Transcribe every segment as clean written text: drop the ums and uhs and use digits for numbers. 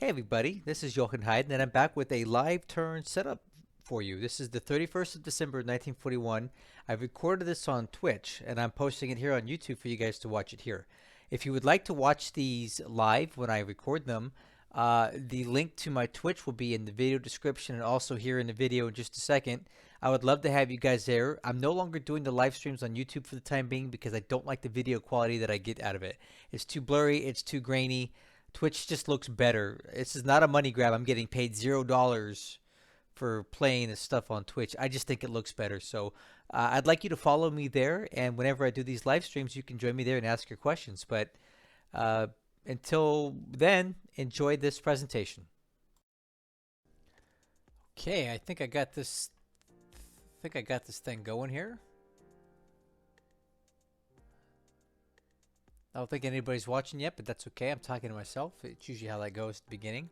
Hey everybody, this is Jochen Heiden, and I'm back with a live turn setup for you. This is the 31st of December 1941. I've recorded this on Twitch, and I'm posting it here on YouTube for you guys to watch it here. If you would like to watch these live when I record them, the link to my Twitch will be in the video description and also here in the video in just a second. I would love to have you guys there. I'm no longer doing the live streams on YouTube for the time being because I don't like the video quality that I get out of it. It's too blurry, it's too grainy. Twitch just looks better. This is not a money grab. I'm getting paid $0 for playing this stuff on Twitch. I just think it looks better. So I'd like you to follow me there, and whenever I do these live streams, you can join me there and ask your questions. But until then, enjoy this presentation. Okay, I think I got this. Thing going here. I don't think anybody's watching yet, but that's okay. I'm talking to myself. It's usually how that goes at the beginning.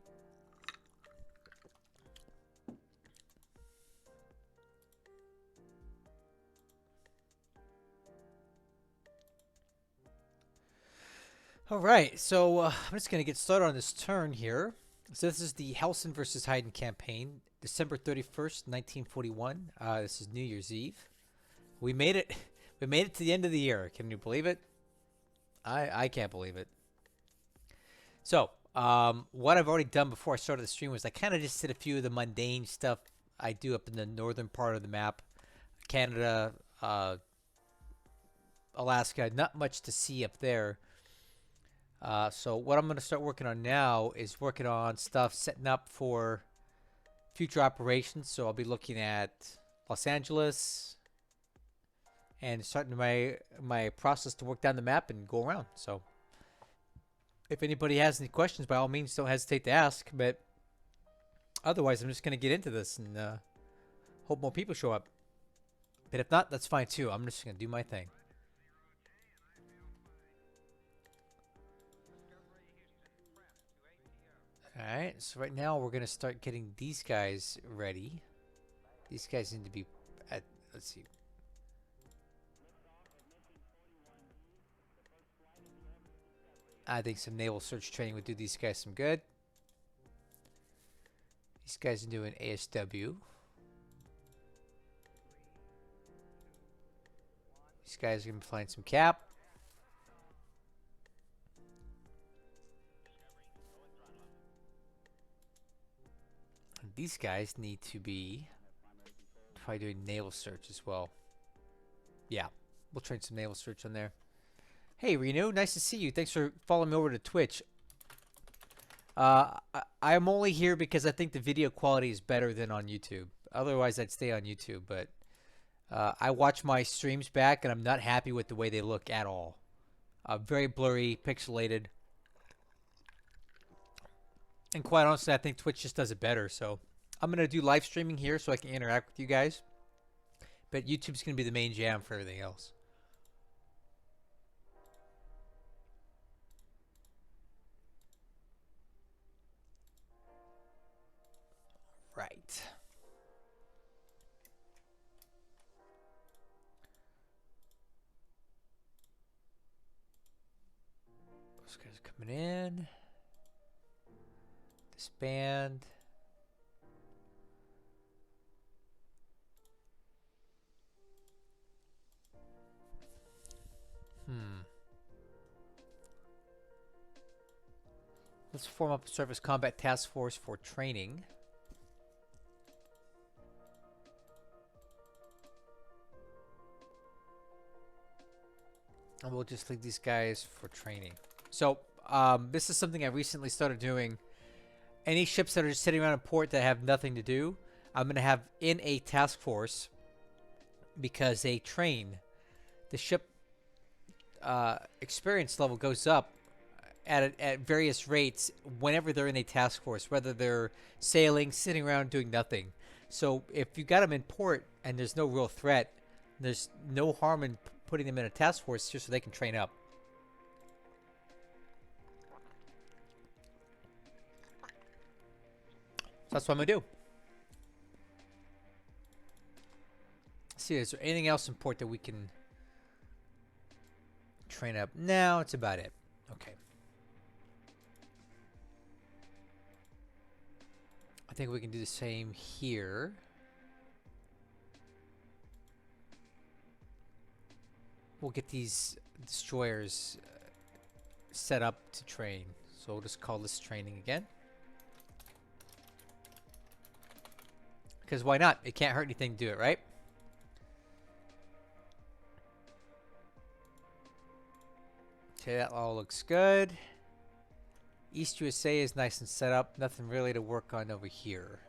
All right, so I'm just going to get started on this turn here. So this is the Hellsen versus Heiden campaign, December 31st, 1941. This is New Year's Eve. We made it. We made it to the end of the year. Can you believe it? I can't believe it. So, what I've already done before I started the stream was I kind of just did a few of the mundane stuff I do up in the northern part of the map. Canada, Alaska, not much to see up there. So what I'm going to start working on now is working on stuff setting up for future operations. So I'll be looking at Los Angeles and starting my process to work down the map and go around. So if anybody has any questions, by all means, don't hesitate to ask. But otherwise, I'm just going to get into this and hope more people show up. But if not, that's fine too. I'm just going to do my thing. Alright, so right now we're going to start getting these guys ready. These guys need to be at, let's see. I think some naval search training would do these guys some good. These guys are doing ASW. These guys are going to be flying some cap. And these guys need to be probably doing naval search as well. Yeah, we'll train some naval search on there. Hey, Reno, nice to see you. Thanks for following me over to Twitch. I'm only here because I think the video quality is better than on YouTube. Otherwise, I'd stay on YouTube. But I watch my streams back, and I'm not happy with the way they look at all. Very blurry, pixelated. And quite honestly, I think Twitch just does it better. So I'm going to do live streaming here so I can interact with you guys. But YouTube's going to be the main jam for everything else. Right. Those guys are coming in. Disband. Let's form up a Surface Combat Task Force for training. And we'll just leave these guys for training. So, this is something I recently started doing. Any ships that are just sitting around in port that have nothing to do, I'm going to have in a task force because they train. The ship experience level goes up at various rates whenever they're in a task force, whether they're sailing, sitting around doing nothing. So if you got them in port and there's no real threat, there's no harm in putting them in a task force just so they can train up. So that's what I'm going to do. Let's see, is there anything else in port that we can train up? No, it's about it. Okay. think we can do the same here. We'll get these destroyers set up to train. So we'll just call this training again. Because why not? It can't hurt anything to do it, right? Okay, that all looks good. East USA is nice and set up. Nothing really to work on over here.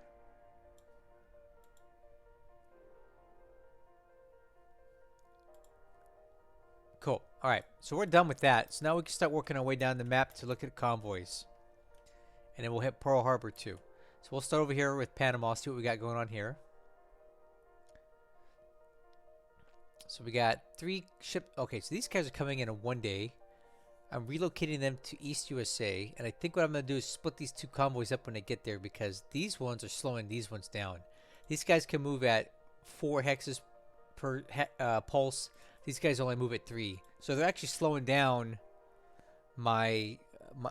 Cool. All right, so we're done with that. So now we can start working our way down the map to look at convoys. And then we'll hit Pearl Harbor too. So we'll start over here with Panama, see what we got going on here. So we got 3 ships. Okay, so these guys are coming in one day. I'm relocating them to East USA. And I think what I'm going to do is split these 2 convoys up when they get there, because these ones are slowing these ones down. These guys can move at 4 hexes per pulse. These guys only move at 3. So they're actually slowing down my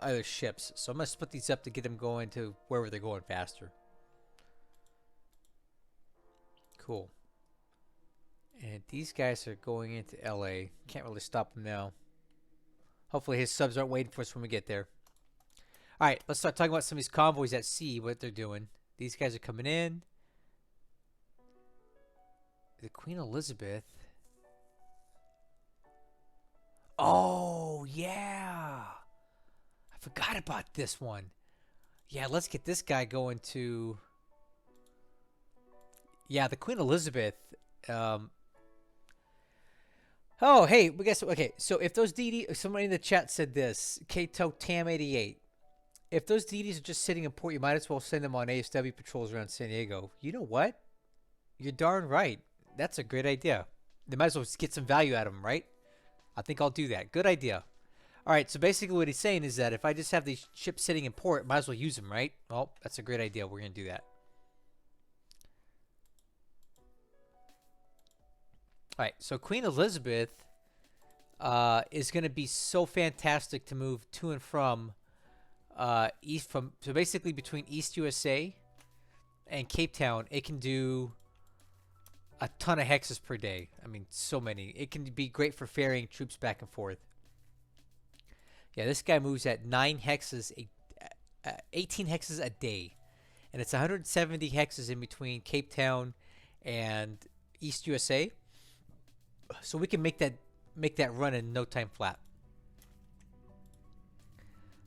other ships. So I'm going to split these up to get them going to wherever they're going faster. Cool. And these guys are going into LA. Can't really stop them now. Hopefully his subs aren't waiting for us when we get there. Alright, let's start talking about some of these convoys at sea, what they're doing. These guys are coming in. The Queen Elizabeth. Oh, yeah. I forgot about this one. Yeah, let's get this guy going to... Yeah, the Queen Elizabeth... Oh, hey, we guess. Okay, so if those DD, somebody in the chat said this, Kato Tam 88. If those DDs are just sitting in port, you might as well send them on ASW patrols around San Diego. You know what? You're darn right. That's a great idea. They might as well get some value out of them, right? I think I'll do that. Good idea. All right, so basically what he's saying is that if I just have these ships sitting in port, might as well use them, right? Well, that's a great idea. We're going to do that. All right, so Queen Elizabeth is going to be so fantastic to move to and from so basically between East USA and Cape Town, it can do a ton of hexes per day. I mean, so many. It can be great for ferrying troops back and forth. Yeah, this guy moves at 9 hexes, 18 hexes a day. And it's 170 hexes in between Cape Town and East USA. So we can make that run in no time flat.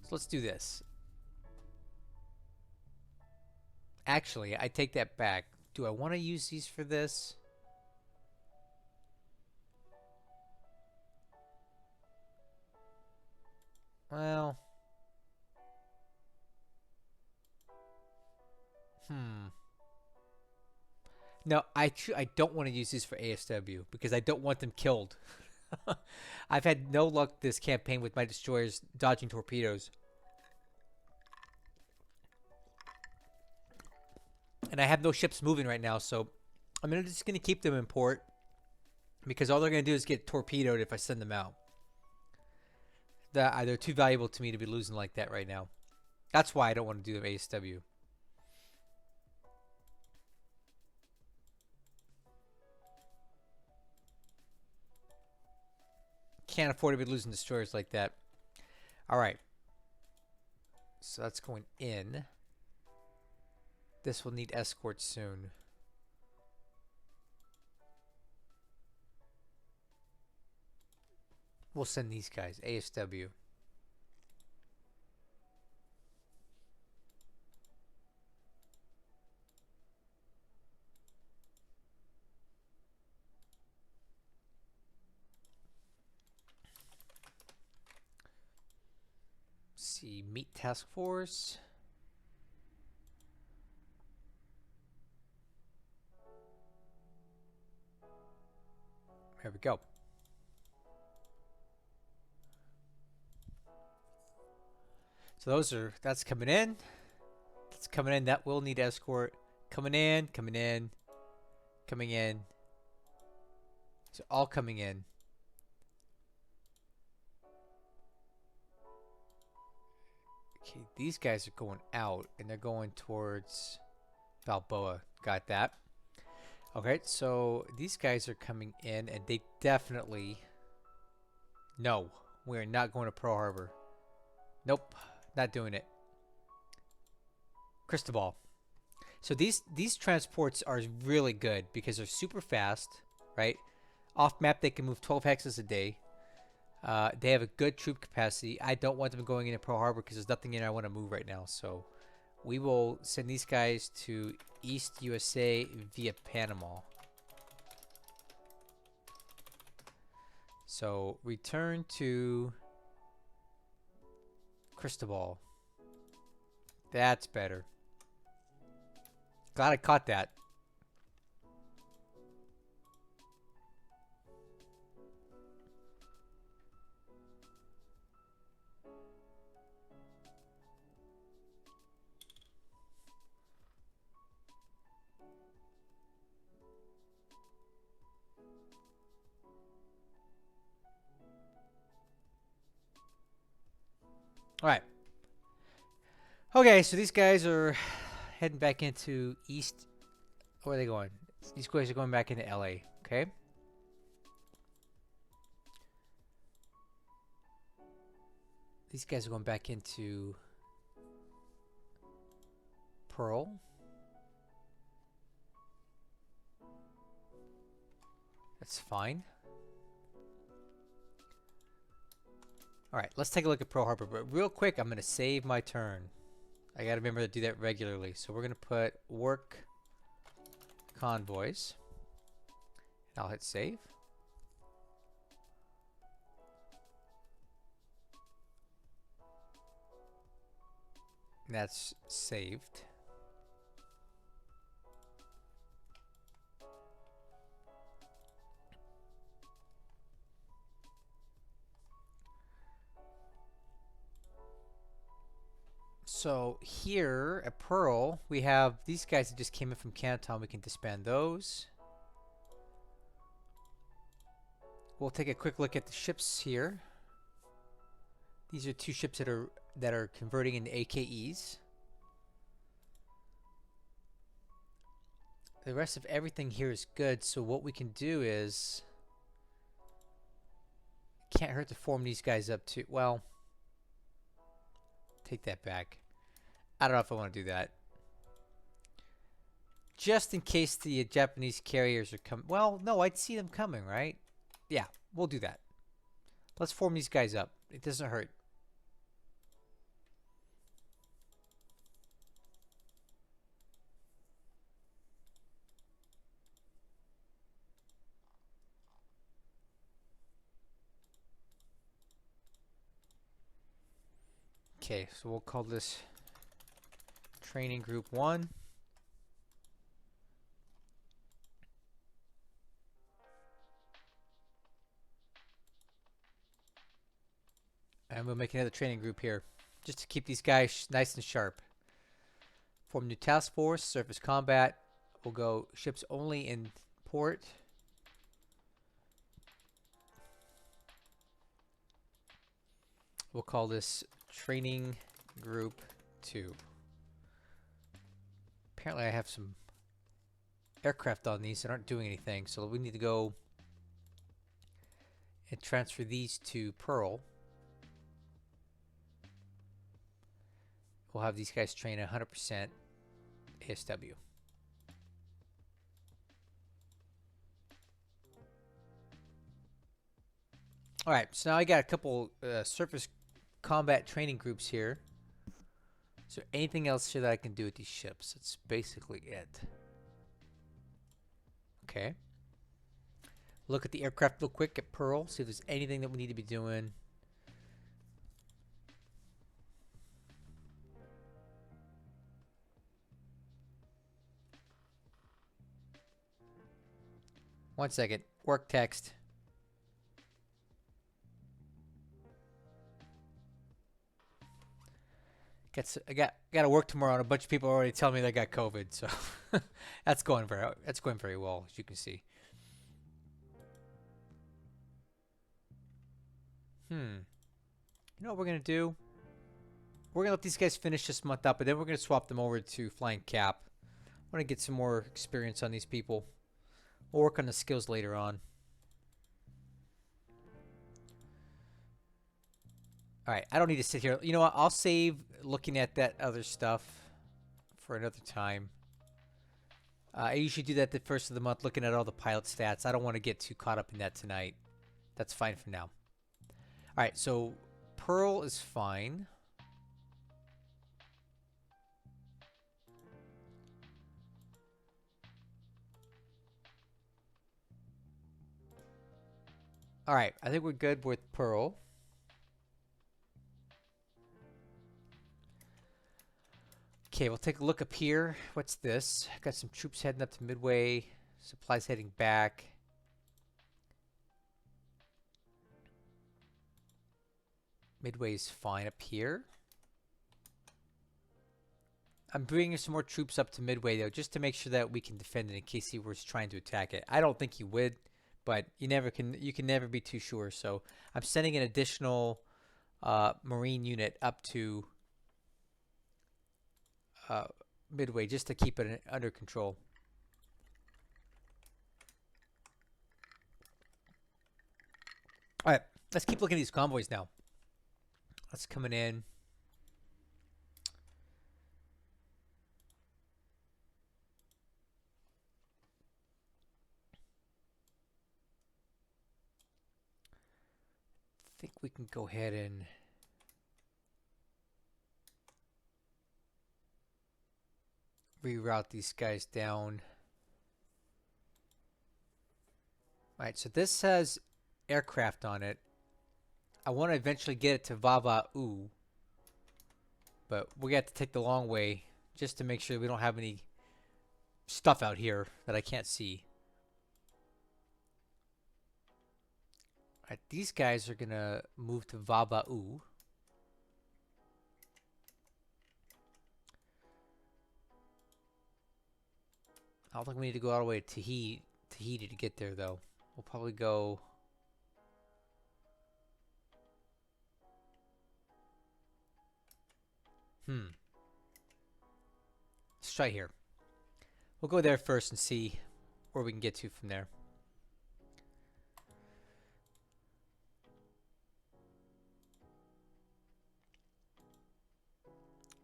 So let's do this. Actually, I take that back. Do I want to use these for this? Well, no, I don't want to use these for ASW because I don't want them killed. I've had no luck this campaign with my destroyers dodging torpedoes. And I have no ships moving right now, so I'm just going to keep them in port because all they're going to do is get torpedoed if I send them out. They're too valuable to me to be losing like that right now. That's why I don't want to do them ASW. Can't afford to be losing destroyers like that. All right. So that's going in. This will need escort soon. We'll send these guys, ASW. See, meet task force. There we go. So that's coming in. That's coming in. That will need escort. Coming in, coming in, coming in. It's all coming in. Okay, these guys are going out and they're going towards Balboa. Got that. Okay, so these guys are coming in, and they definitely... No, we're not going to Pearl Harbor. Nope, not doing it. Cristobal. So these transports are really good because they're super fast, right? Off map, they can move 12 hexes a day. They have a good troop capacity. I don't want them going into Pearl Harbor because there's nothing in I want to move right now. So we will send these guys to East USA via Panama. So return to Cristobal. That's better. Glad I caught that. All right. Okay, so these guys are heading back into East. Where are they going? These guys are going back into LA. Okay. These guys are going back into Pearl. That's fine. All right, let's take a look at Pearl Harbor. But real quick, I'm going to save my turn. I got to remember to do that regularly. So we're going to put work convoys. And I'll hit save. And that's saved. So here at Pearl, we have these guys that just came in from Canton. We can disband those. We'll take a quick look at the ships here. These are two ships that are converting into AKEs. The rest of everything here is good. So what we can do is, can't hurt to form these guys up too. Well, take that back. I don't know if I want to do that. Just in case the Japanese carriers are coming. Well, no, I'd see them coming, right? Yeah, we'll do that. Let's form these guys up. It doesn't hurt. Okay, so we'll call this Training Group 1. And we'll make another training group here, just to keep these guys nice and sharp. Form new task force, surface combat. We'll go ships only in port. We'll call this Training Group 2. Apparently I have some aircraft on these that aren't doing anything, so we need to go and transfer these to Pearl. We'll have these guys train 100% ASW. Alright, so now I got a couple surface combat training groups here. Is there anything else here that I can do with these ships? That's basically it. Okay. Look at the aircraft real quick at Pearl, see if there's anything that we need to be doing. One second. Work text. I got to work tomorrow, and a bunch of people already telling me they got COVID, so that's going very well, as you can see. You know what we're gonna do? We're gonna let these guys finish this month up, and then we're gonna swap them over to Flying Cap. want to get some more experience on these people. We'll work on the skills later on. Alright, I don't need to sit here. You know what? I'll save looking at that other stuff for another time. I usually do that the first of the month, looking at all the pilot stats. I don't want to get too caught up in that tonight. That's fine for now. Alright, so Pearl is fine. Alright, I think we're good with Pearl. Okay, we'll take a look up here. What's this? Got some troops heading up to Midway. Supplies heading back. Midway's fine up here. I'm bringing some more troops up to Midway, though, just to make sure that we can defend it in case he was trying to attack it. I don't think he would, but you can never be too sure. So I'm sending an additional Marine unit up to Midway just to keep it under control. All right, let's keep looking at these convoys now. That's coming in. I think we can go ahead and reroute these guys down. Alright, so this has aircraft on it. I want to eventually get it to Vava'u, but we got to take the long way just to make sure we don't have any stuff out here that I can't see. Alright, these guys are gonna move to Vava'u. I don't think we need to go all the way to Tahiti to get there, though. We'll probably go... Let's try here. We'll go there first and see where we can get to from there.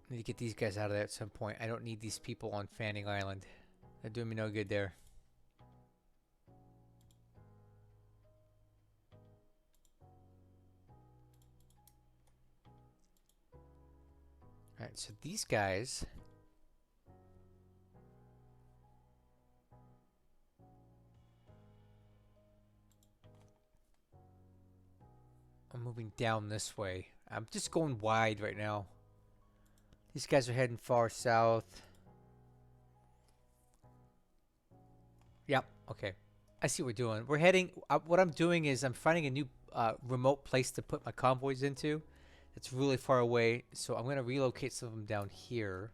Need to get these guys out of there at some point. I don't need these people on Fanning Island. They're doing me no good there. Alright, so these guys... I'm moving down this way. I'm just going wide right now. These guys are heading far south. Yep, okay. I see what we're doing. We're heading... what I'm doing is I'm finding a new remote place to put my convoys into. It's really far away, so I'm going to relocate some of them down here.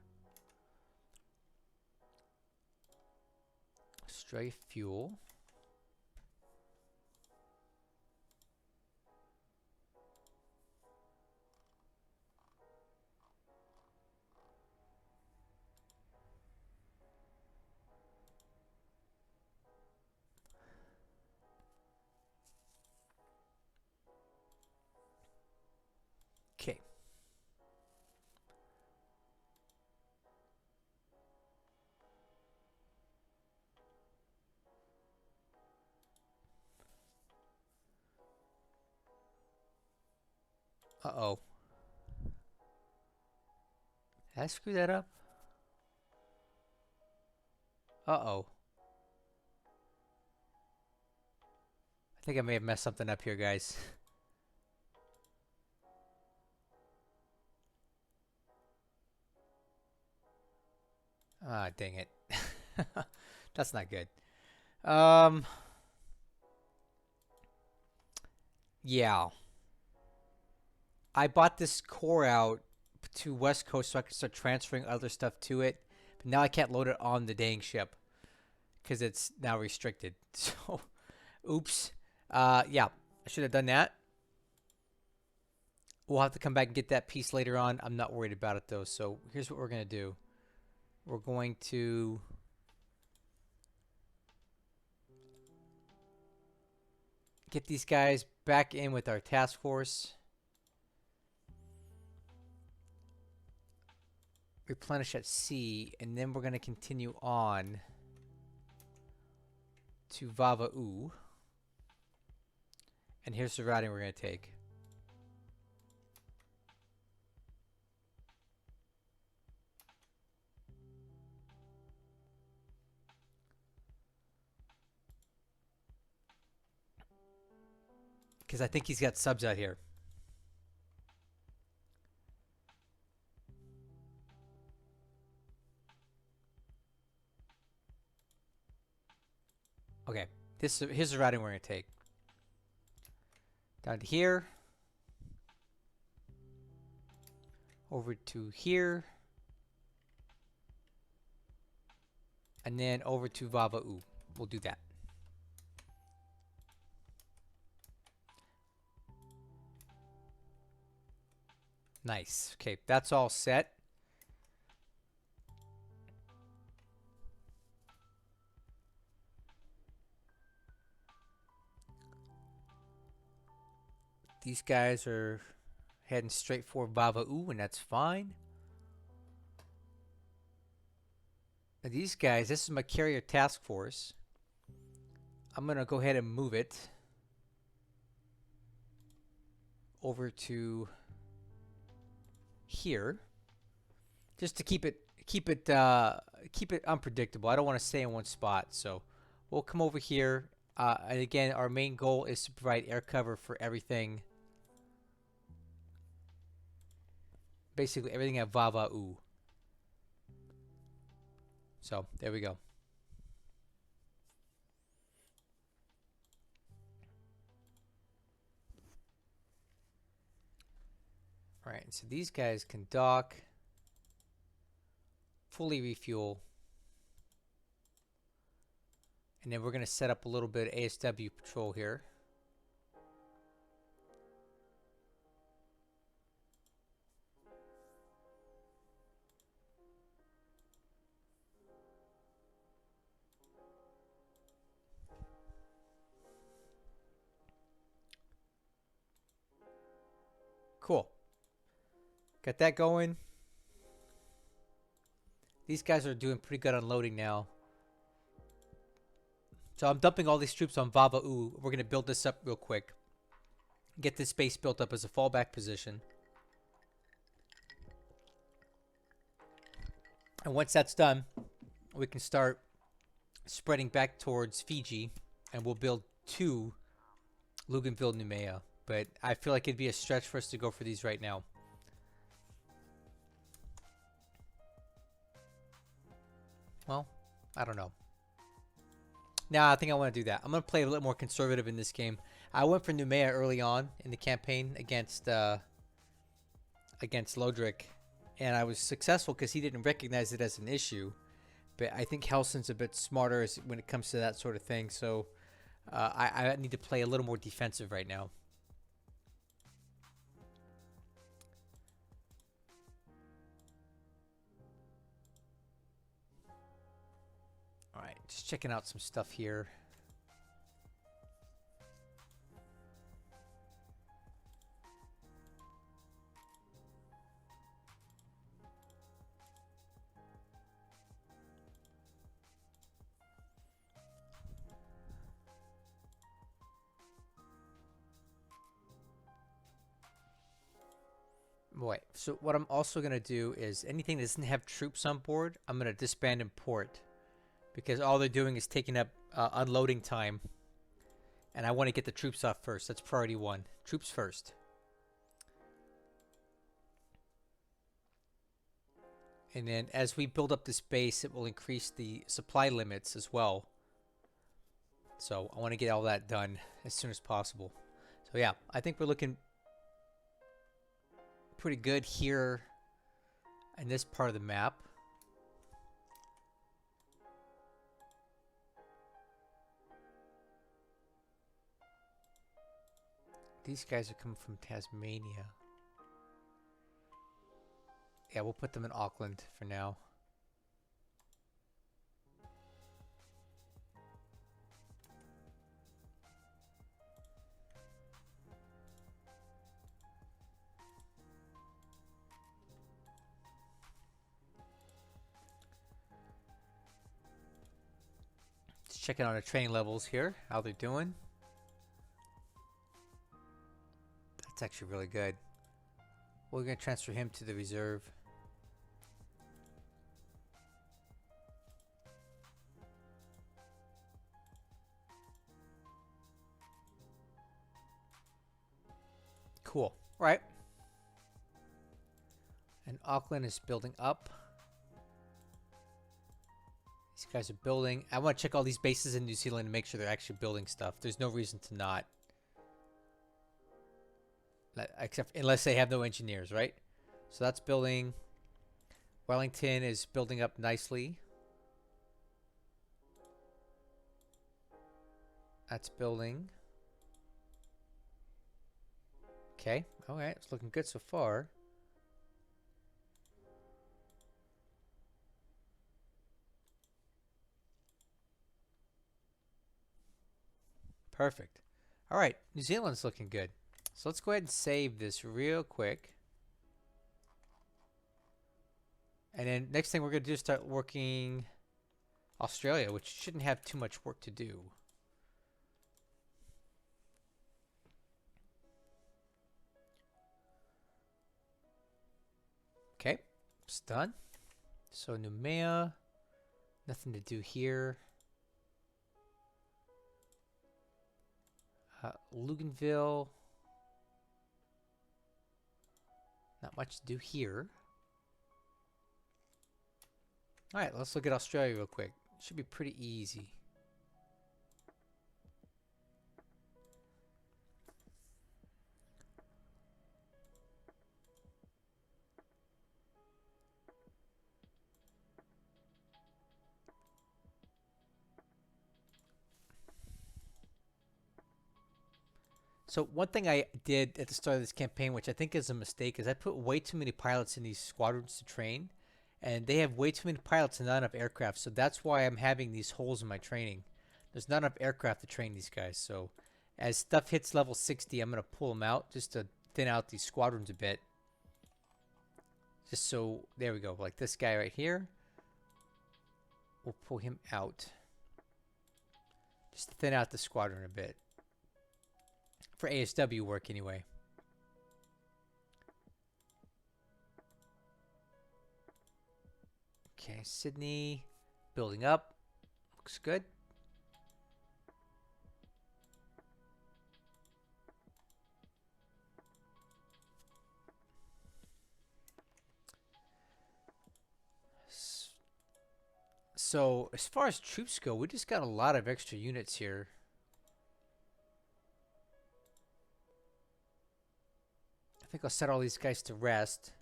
Stray fuel. Okay. Uh-oh. Did I screw that up? Uh-oh. I think I may have messed something up here, guys. Ah, dang it. That's not good. Yeah. I bought this core out to West Coast so I can start transferring other stuff to it. But now I can't load it on the dang ship because it's now restricted. So, oops. Yeah, I should have done that. We'll have to come back and get that piece later on. I'm not worried about it though. So here's what we're going to do. We're going to Get these guys back in with our task force. Replenish at C, and then we're going to continue on to Vava'u. And here's the routing we're going to take. Because I think he's got subs out here. Okay, here's the routing we're going to take. Down to here. Over to here. And then over to Vava'u. We'll do that. Nice. Okay, that's all set. These guys are heading straight for Vava'u, and that's fine. And these guys, this is my carrier task force. I'm going to go ahead and move it over to here, just to keep it unpredictable. I don't want to stay in one spot, so we'll come over here. And again, our main goal is to provide air cover for everything. Basically everything at Vava'u. So there we go. All right, so these guys can dock, fully refuel, and then we're going to set up a little bit of ASW patrol here. Cool. Got that going. These guys are doing pretty good unloading now. So I'm dumping all these troops on Vava'u. We're going to build this up real quick. Get this base built up as a fallback position. And once that's done, we can start spreading back towards Fiji. And we'll build 2 Luganville, Noumea. But I feel like it'd be a stretch for us to go for these right now. Well, I don't know. Nah, I think I want to do that. I'm going to play a little more conservative in this game. I went for Noumea early on in the campaign against Lodric, and I was successful because he didn't recognize it as an issue. But I think Hellsen's a bit smarter when it comes to that sort of thing, so I need to play a little more defensive right now. Alright, just checking out some stuff here. Boy, so what I'm also going to do is anything that doesn't have troops on board, I'm going to disband and port. Because all they're doing is taking up unloading time. And I want to get the troops off first. That's priority 1. Troops first. And then as we build up this base, it will increase the supply limits as well. So I want to get all that done as soon as possible. So yeah, I think we're looking pretty good here in this part of the map. These guys are coming from Tasmania. Yeah, we'll put them in Auckland for now. checking on the training levels here, how they're doing. That's actually really good. We're going to transfer him to the reserve. Cool. All right. And Auckland is building up. These guys are building. I want to check all these bases in New Zealand and make sure they're actually building stuff. There's no reason to not. Except unless they have no engineers, right? So that's building. Wellington is building up nicely. That's building. Okay. All right. It's looking good so far. Perfect. All right. New Zealand's looking good. So let's go ahead and save this real quick. And then next thing we're going to do is start working Australia, which shouldn't have too much work to do. Okay, it's done. So Noumea, nothing to do here. Luganville, not much to do here. All right, let's look at Australia real quick. Should be pretty easy. So one thing I did at the start of this campaign, which I think is a mistake, is I put way too many pilots in these squadrons to train. And they have way too many pilots and not enough aircraft. So that's why I'm having these holes in my training. There's not enough aircraft to train these guys. So as stuff hits level 60, I'm going to pull them out just to thin out these squadrons a bit. Just so, there we go. Like this guy right here. We'll pull him out. Just to thin out the squadron a bit. For ASW work anyway. Okay, Sydney building up. Looks good. So as far as troops go, we just got a lot of extra units here. I think I'll set all these guys to rest.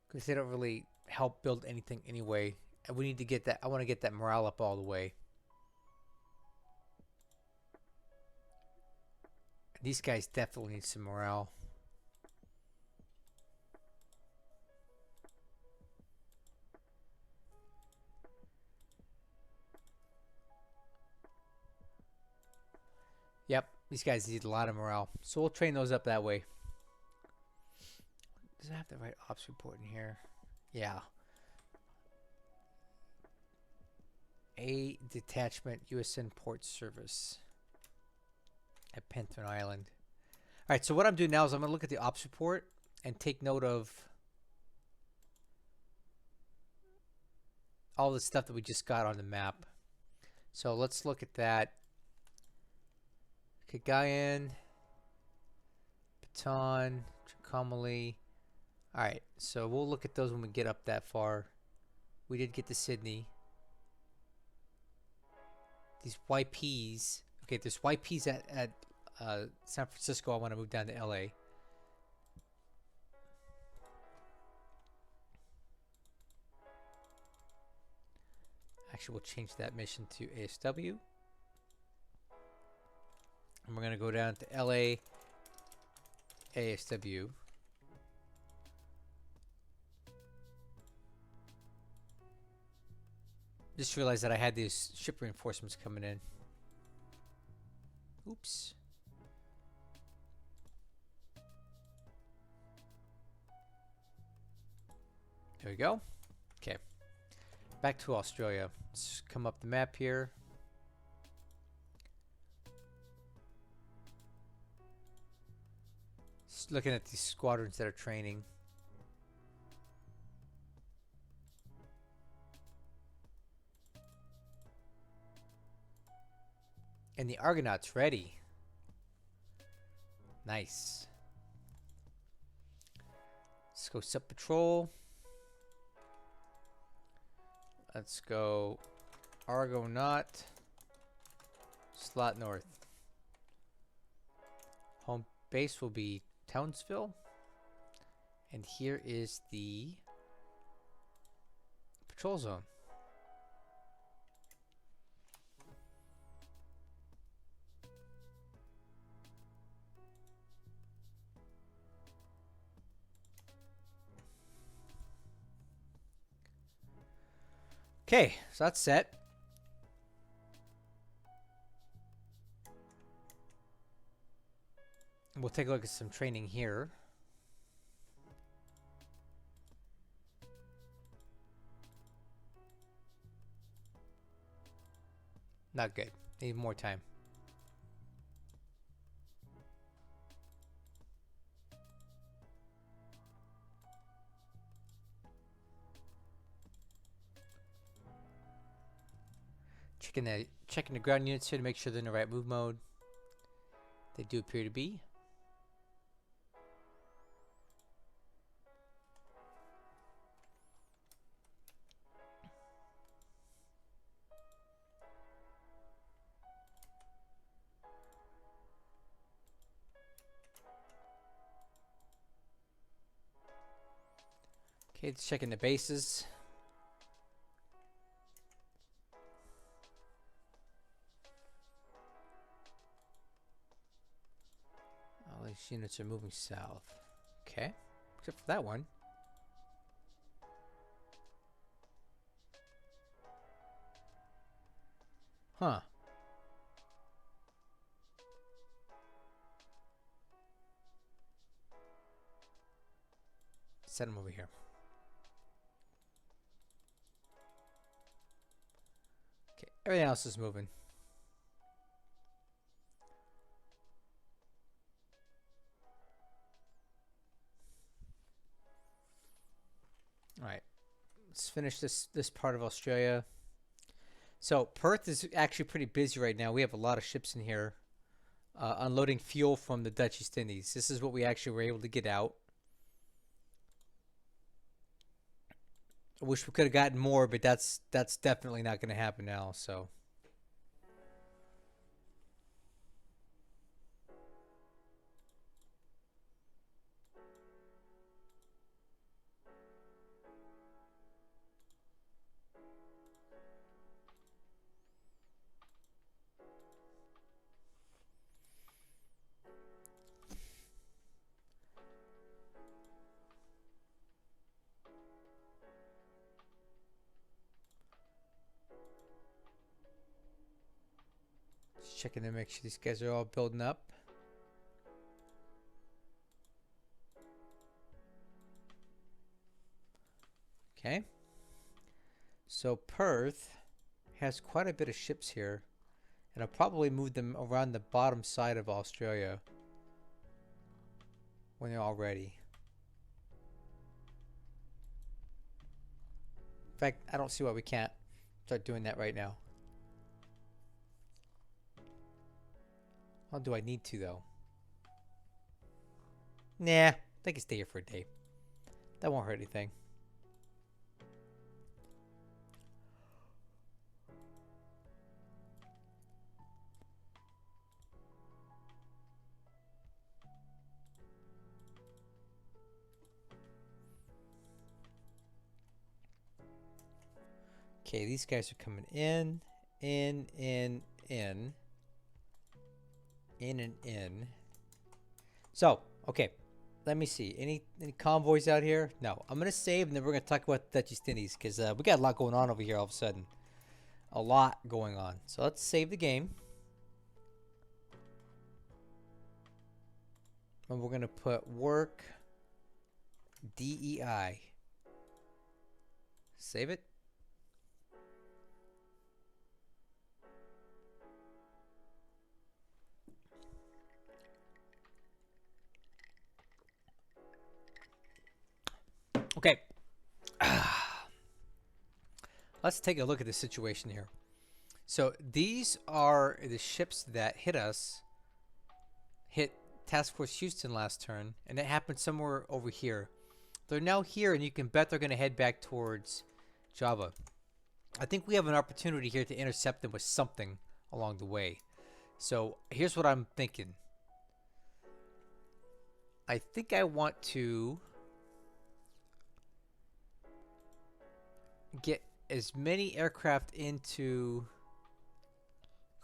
Because they don't really help build anything anyway. And we need to get that. I want to get that morale up all the way. These guys definitely need some morale. Yep, these guys need a lot of morale. So we'll train those up that way. Does it have the right ops report in here? Yeah. A detachment USN Port Service at Pentland Island. All right, so what I'm doing now is I'm going to look at the ops report and take note of all the stuff that we just got on the map. So let's look at that. Cagayan, Baton, Trincomalee. All right, so we'll look at those when we get up that far. We did get to Sydney. These YPs. Okay, there's YPs at San Francisco. I want to move down to LA. Actually, we'll change that mission to ASW. And we're going to go down to LA, ASW. Just realized that I had these ship reinforcements coming in. Oops. There we go. Okay. Back to Australia. Let's come up the map here. Just looking at these squadrons that are training. And the Argonaut's ready. Nice. Let's go sub patrol. Let's go Argonaut. Slot north. Home base will be Townsville. And here is the patrol zone. Okay, so that's set. We'll take a look at some training here. Not good. Need more time. Checking the ground units here to make sure they're in the right move mode. They do appear to be. Okay, it's checking the bases. All these units are moving south. Okay, except for that one. Huh. Send them over here. Okay, everything else is moving. All right, let's finish this part of Australia. So Perth is actually pretty busy right now. We have a lot of ships in here unloading fuel from the Dutch East Indies. This is what we actually were able to get out. I wish we could have gotten more, but that's definitely not going to happen now. So. Just checking to make sure these guys are all building up. Okay. So Perth has quite a bit of ships here, and I'll probably move them around the bottom side of Australia when they're all ready. In fact, I don't see why we can't start doing that right now. How do I need to, though? Nah, they can stay here for a day. That won't hurt anything. Okay, these guys are coming in, in. So, okay, let me see. Any convoys out here? No. I'm gonna save, and then we're gonna talk about the Dutch East Indies because we got a lot going on over here all of a sudden. A lot going on. So let's save the game, and we're gonna put work DEI. Save it. Okay. Let's take a look at the situation here. So these are the ships that hit Task Force Houston last turn, and it happened somewhere over here. They're now here, and you can bet they're going to head back towards Java. I think we have an opportunity here to intercept them with something along the way. So here's what I'm thinking. I think I want to get as many aircraft into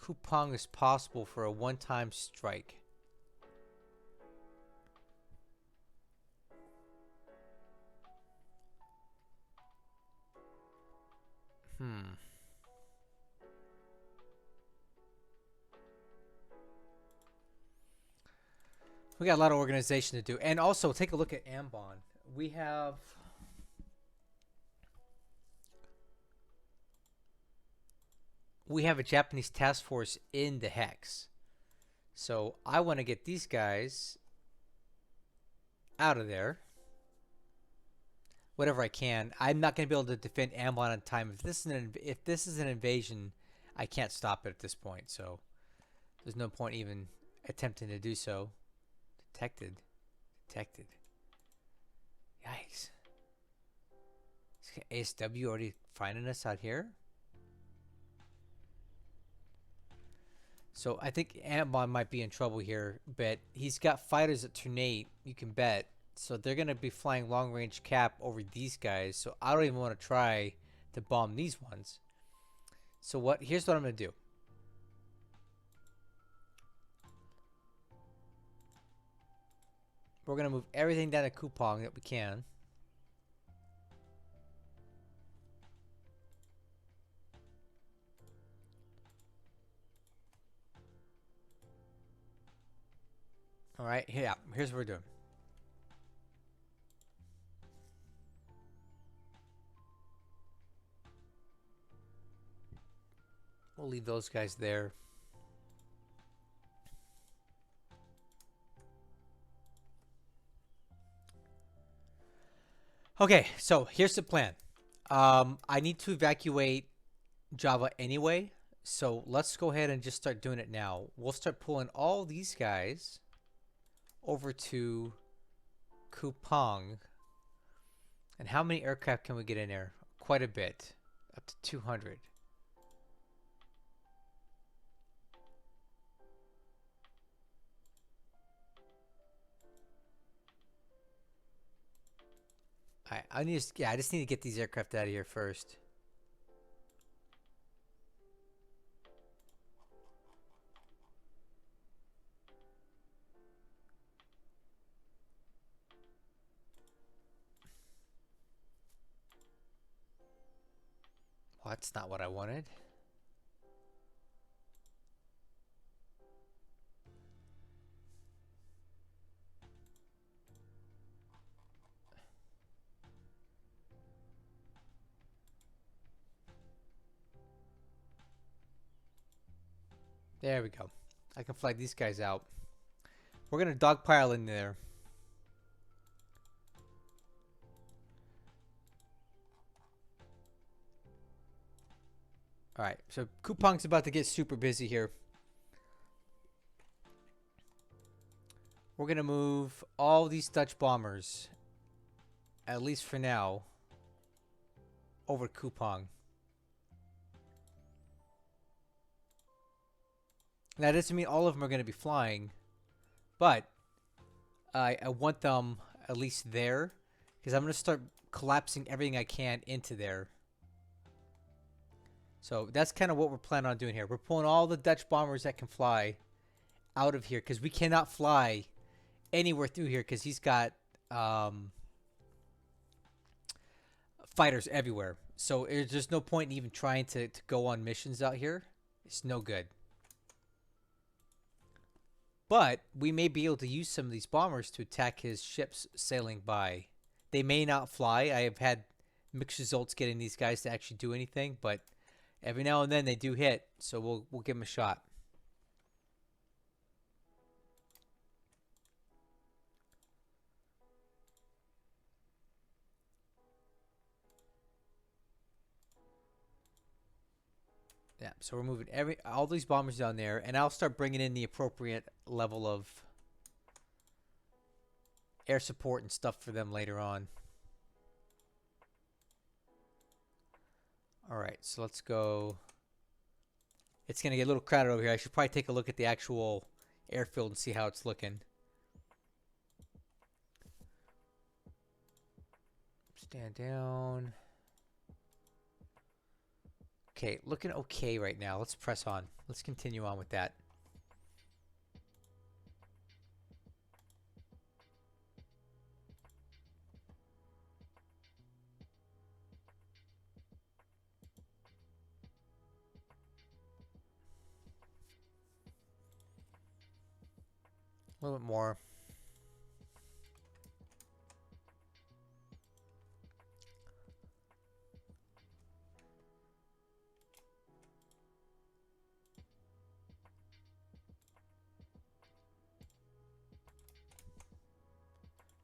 Kupang as possible for a one-time strike. We got a lot of organization to do. And also, take a look at Ambon. We have... a Japanese task force in the Hex. So I want to get these guys out of there. Whatever I can. I'm not going to be able to defend Ambon on time. If this is an invasion, I can't stop it at this point. So there's no point even attempting to do so. Detected. Yikes. Is ASW already finding us out here? So I think Ambon might be in trouble here, but he's got fighters at Ternate, you can bet. So they're going to be flying long-range cap over these guys. So I don't even want to try to bomb these ones. So here's what I'm going to do. We're going to move everything down to Kupang that we can. All right, here's what we're doing. We'll leave those guys there. Okay, so here's the plan. I need to evacuate Java anyway, so let's go ahead and just start doing it now. We'll start pulling all these guys over to Kupang. And how many aircraft can we get in there? Quite a bit. Up to 200. I just need to get these aircraft out of here first. Well, that's not what I wanted. There we go. I can fly these guys out. We're going to dogpile in there. Alright, so Kupang's about to get super busy here. We're going to move all these Dutch bombers, at least for now, over Kupang. That doesn't mean all of them are going to be flying, but I want them at least there, because I'm going to start collapsing everything I can into there. So that's kind of what we're planning on doing here. We're pulling all the Dutch bombers that can fly out of here, because we cannot fly anywhere through here, because he's got fighters everywhere. So there's just no point in even trying to go on missions out here. It's no good. But we may be able to use some of these bombers to attack his ships sailing by. They may not fly. I have had mixed results getting these guys to actually do anything, but every now and then they do hit, so we'll give them a shot. Yeah, so we're moving all these bombers down there, and I'll start bringing in the appropriate level of air support and stuff for them later on. All right, so let's go. It's going to get a little crowded over here. I should probably take a look at the actual airfield and see how it's looking. Stand down. Okay, looking okay right now. Let's press on. Let's continue on with that. A little bit more.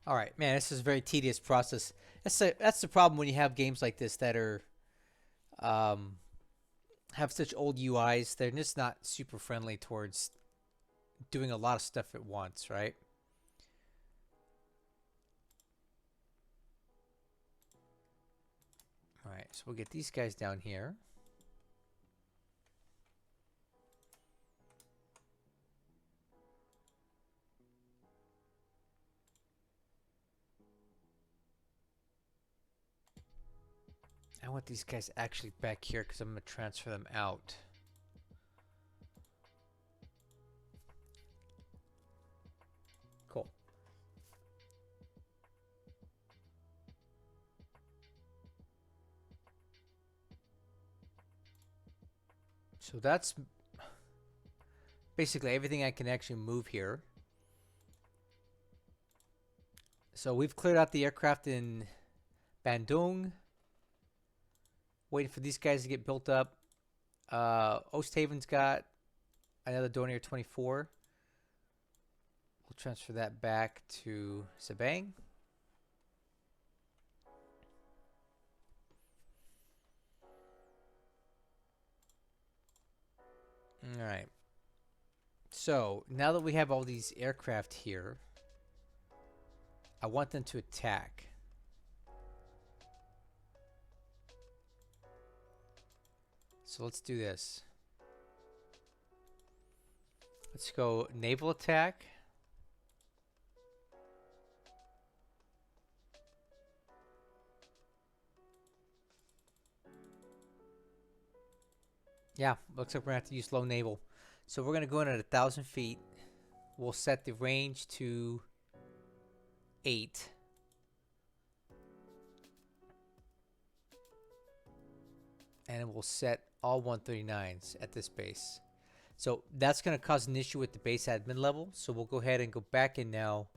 All right, man, this is a very tedious process. That's the problem when you have games like this that are have such old UIs. They're just not super friendly towards doing a lot of stuff at once, right? All right, so we'll get these guys down here. I want these guys actually back here because I'm going to transfer them out. Cool. So that's basically everything I can actually move here. So we've cleared out the aircraft in Bandung. Waiting for these guys to get built up. Oosthaven's got another Dornier 24. We'll transfer that back to Sabang. All right. So now that we have all these aircraft here, I want them to attack. So let's do this. Let's go naval attack. Yeah, looks like we're gonna have to use low naval. So we're gonna go in at 1,000 feet. We'll set the range to 8. And we'll set all 139s at this base. So that's going to cause an issue with the base admin level. So we'll go ahead and go back in now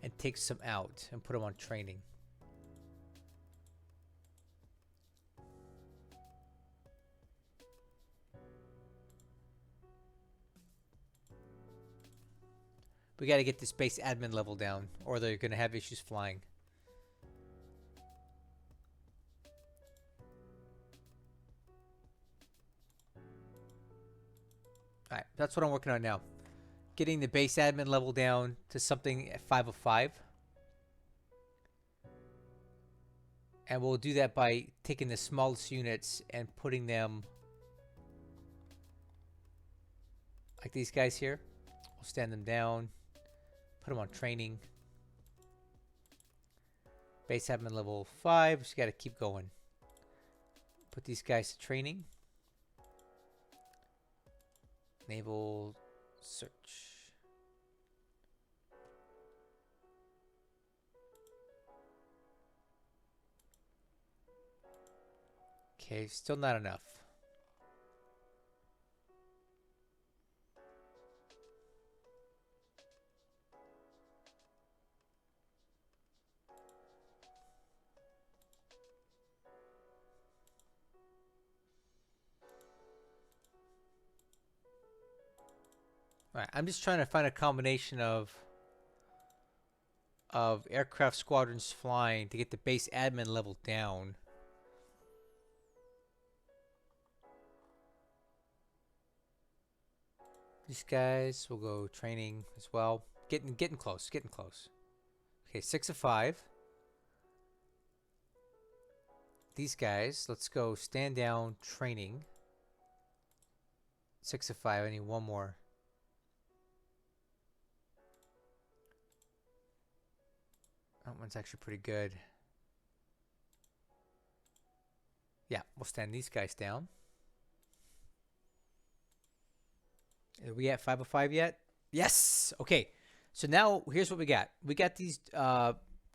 and take some out and put them on training. We got to get this base admin level down or they're going to have issues flying. Alright, that's what I'm working on now. Getting the base admin level down to something at 5 of 5. And we'll do that by taking the smallest units and putting them like these guys here. We'll stand them down, put them on training. Base admin level 5, just got to keep going. Put these guys to training. Naval search. Okay, still not enough. Alright, I'm just trying to find a combination of aircraft squadrons flying to get the base admin level down. These guys will go training as well. Getting close, getting close. Okay, 6 of 5. These guys, let's go stand down training. 6 of 5. I need one more. That one's actually pretty good. Yeah, we'll stand these guys down. Are we at 5 of 5 yet? Yes! Okay, so now here's what we got. We got these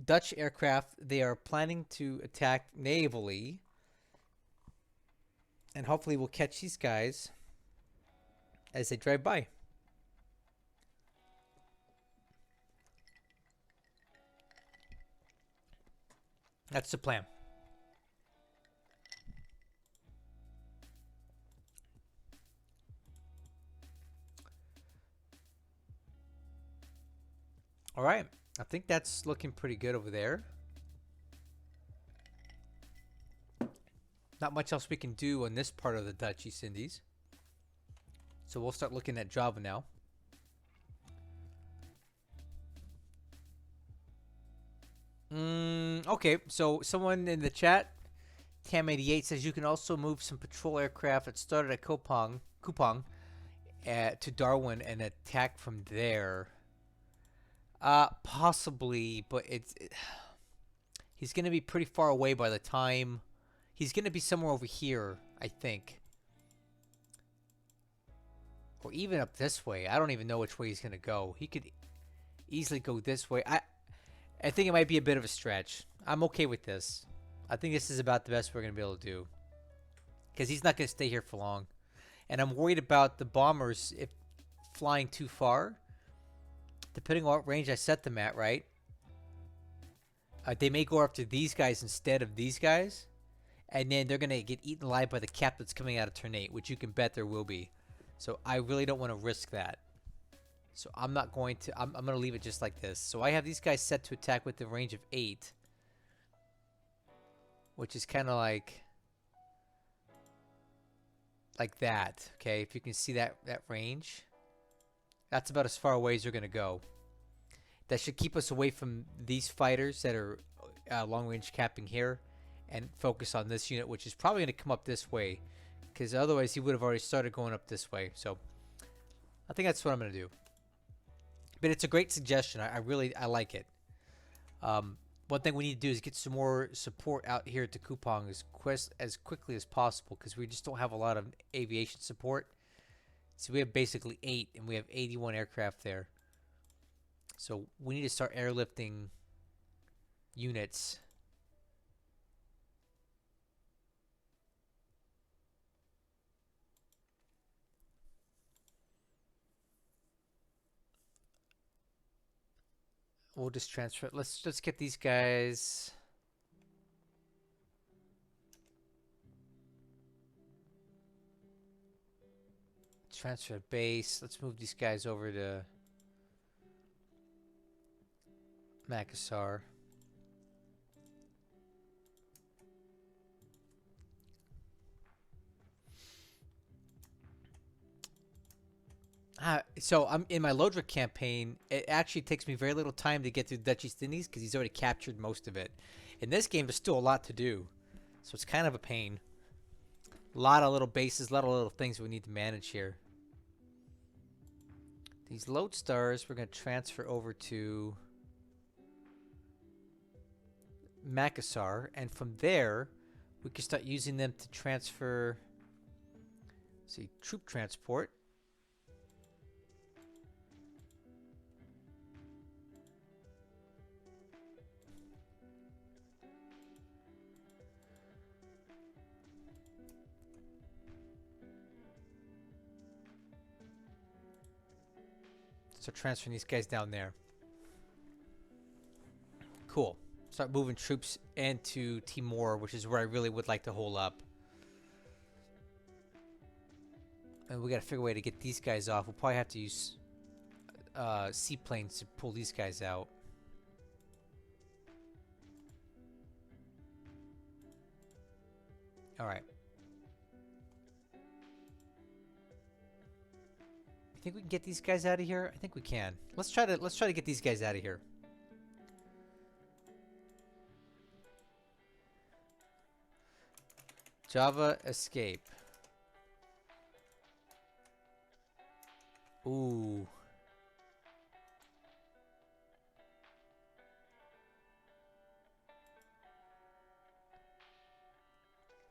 Dutch aircraft. They are planning to attack navally. And hopefully we'll catch these guys as they drive by. That's the plan. All right. I think that's looking pretty good over there. Not much else we can do on this part of the Dutch East Indies. So we'll start looking at Java now. Okay, so someone in the chat, Tam88, says you can also move some patrol aircraft that started at Kupang to Darwin and attack from there. Possibly, but he's going to be pretty far away by the time. He's going to be somewhere over here, I think. Or even up this way. I don't even know which way he's going to go. He could easily go this way. I think it might be a bit of a stretch. I'm okay with this. I think this is about the best we're going to be able to do. Because he's not going to stay here for long. And I'm worried about the bombers if flying too far. Depending on what range I set them at, right? They may go after these guys instead of these guys. And then they're going to get eaten alive by the cap that's coming out of turn 8, which you can bet there will be. So I really don't want to risk that. So I'm not going to, I'm going to leave it just like this. So I have these guys set to attack with the range of 8. Which is kind of like that. Okay, if you can see that range. That's about as far away as they're going to go. That should keep us away from these fighters that are long-range capping here. And focus on this unit, which is probably going to come up this way. Because otherwise he would have already started going up this way. So I think that's what I'm going to do. But it's a great suggestion. I like it. One thing we need to do is get some more support out here to Kupang as quickly as possible. Because we just don't have a lot of aviation support. So we have basically 8 and we have 81 aircraft there. So we need to start airlifting units. We'll just transfer. Let's just get these guys. Transfer base. Let's move these guys over to Makassar. So I'm in my Lodra campaign. It actually takes me very little time to get through the Dutch East Indies because he's already captured most of it. In this game, there's still a lot to do, so it's kind of a pain. A lot of little bases, a lot of little things we need to manage here. These Lodestars we're going to transfer over to Makassar, and from there we can start using them to transfer. See, troop transport. So transferring these guys down there. Cool. Start moving troops into Timor, which is where I really would like to hold up. And we got to figure a way to get these guys off. We'll probably have to use seaplanes to pull these guys out. All right. You think we can get these guys out of here? I think we can. Let's try to get these guys out of here. Java escape. Ooh.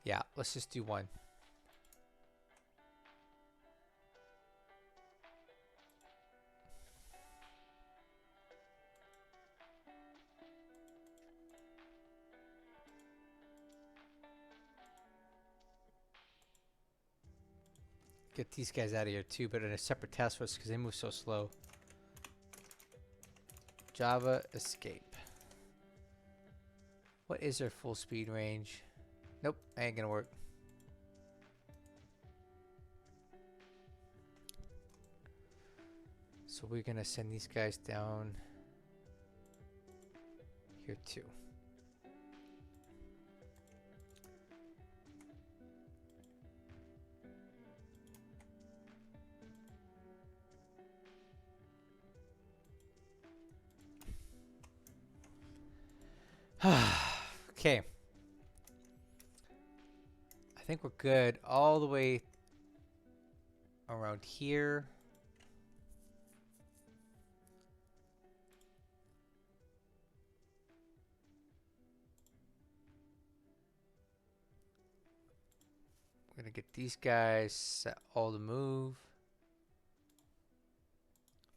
Yeah, let's just do one. Get these guys out of here too, but in a separate task force because they move so slow. Java escape. What is their full speed range? Nope, ain't gonna work. So we're gonna send these guys down here too. Okay. I think we're good all the way around here. We're gonna get these guys set all to move.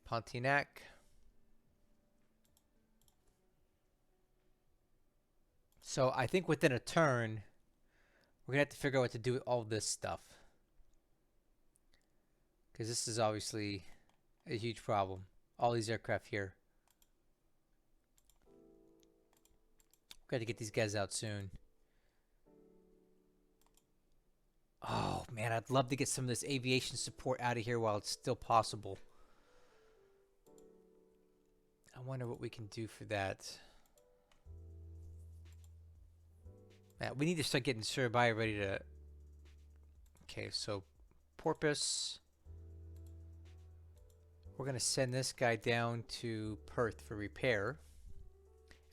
Pontiac. So I think within a turn, we're gonna have to figure out what to do with all this stuff. Because this is obviously a huge problem. All these aircraft here. Got to get these guys out soon. Oh man, I'd love to get some of this aviation support out of here while it's still possible. I wonder what we can do for that. Man, we need to start getting Surabaya ready to... Okay, so Porpoise. We're going to send this guy down to Perth for repair.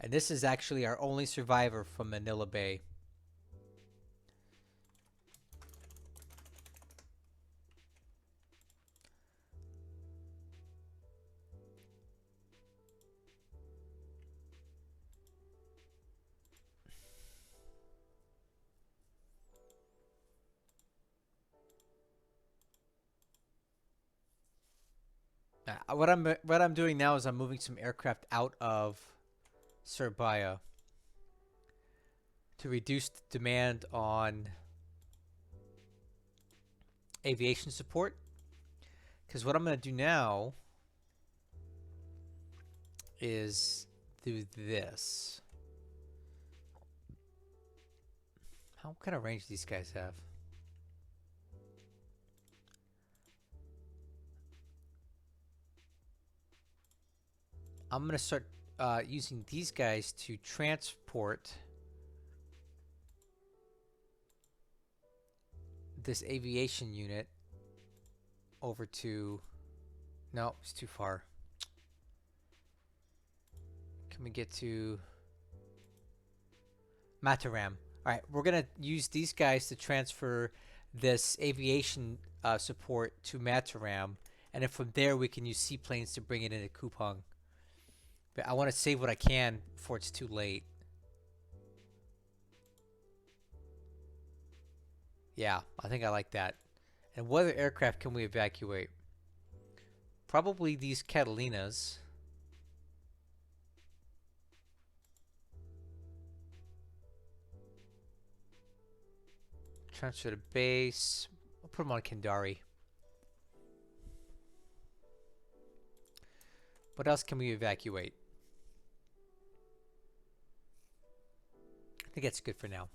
And this is actually our only survivor from Manila Bay. What I'm doing now is I'm moving some aircraft out of Surabaya to reduce the demand on aviation support. Because what I'm going to do now is do this. How kind of range do these guys have? I'm going to start using these guys to transport this aviation unit over to... No, it's too far. Can we get to Mataram? Alright, we're going to use these guys to transfer this aviation support to Mataram. And then from there we can use seaplanes to bring it into Kupang. But I want to save what I can before it's too late. Yeah, I think I like that. And what other aircraft can we evacuate? Probably these Catalinas. Transfer to base. I'll put them on Kendari. What else can we evacuate? I think that's good for now.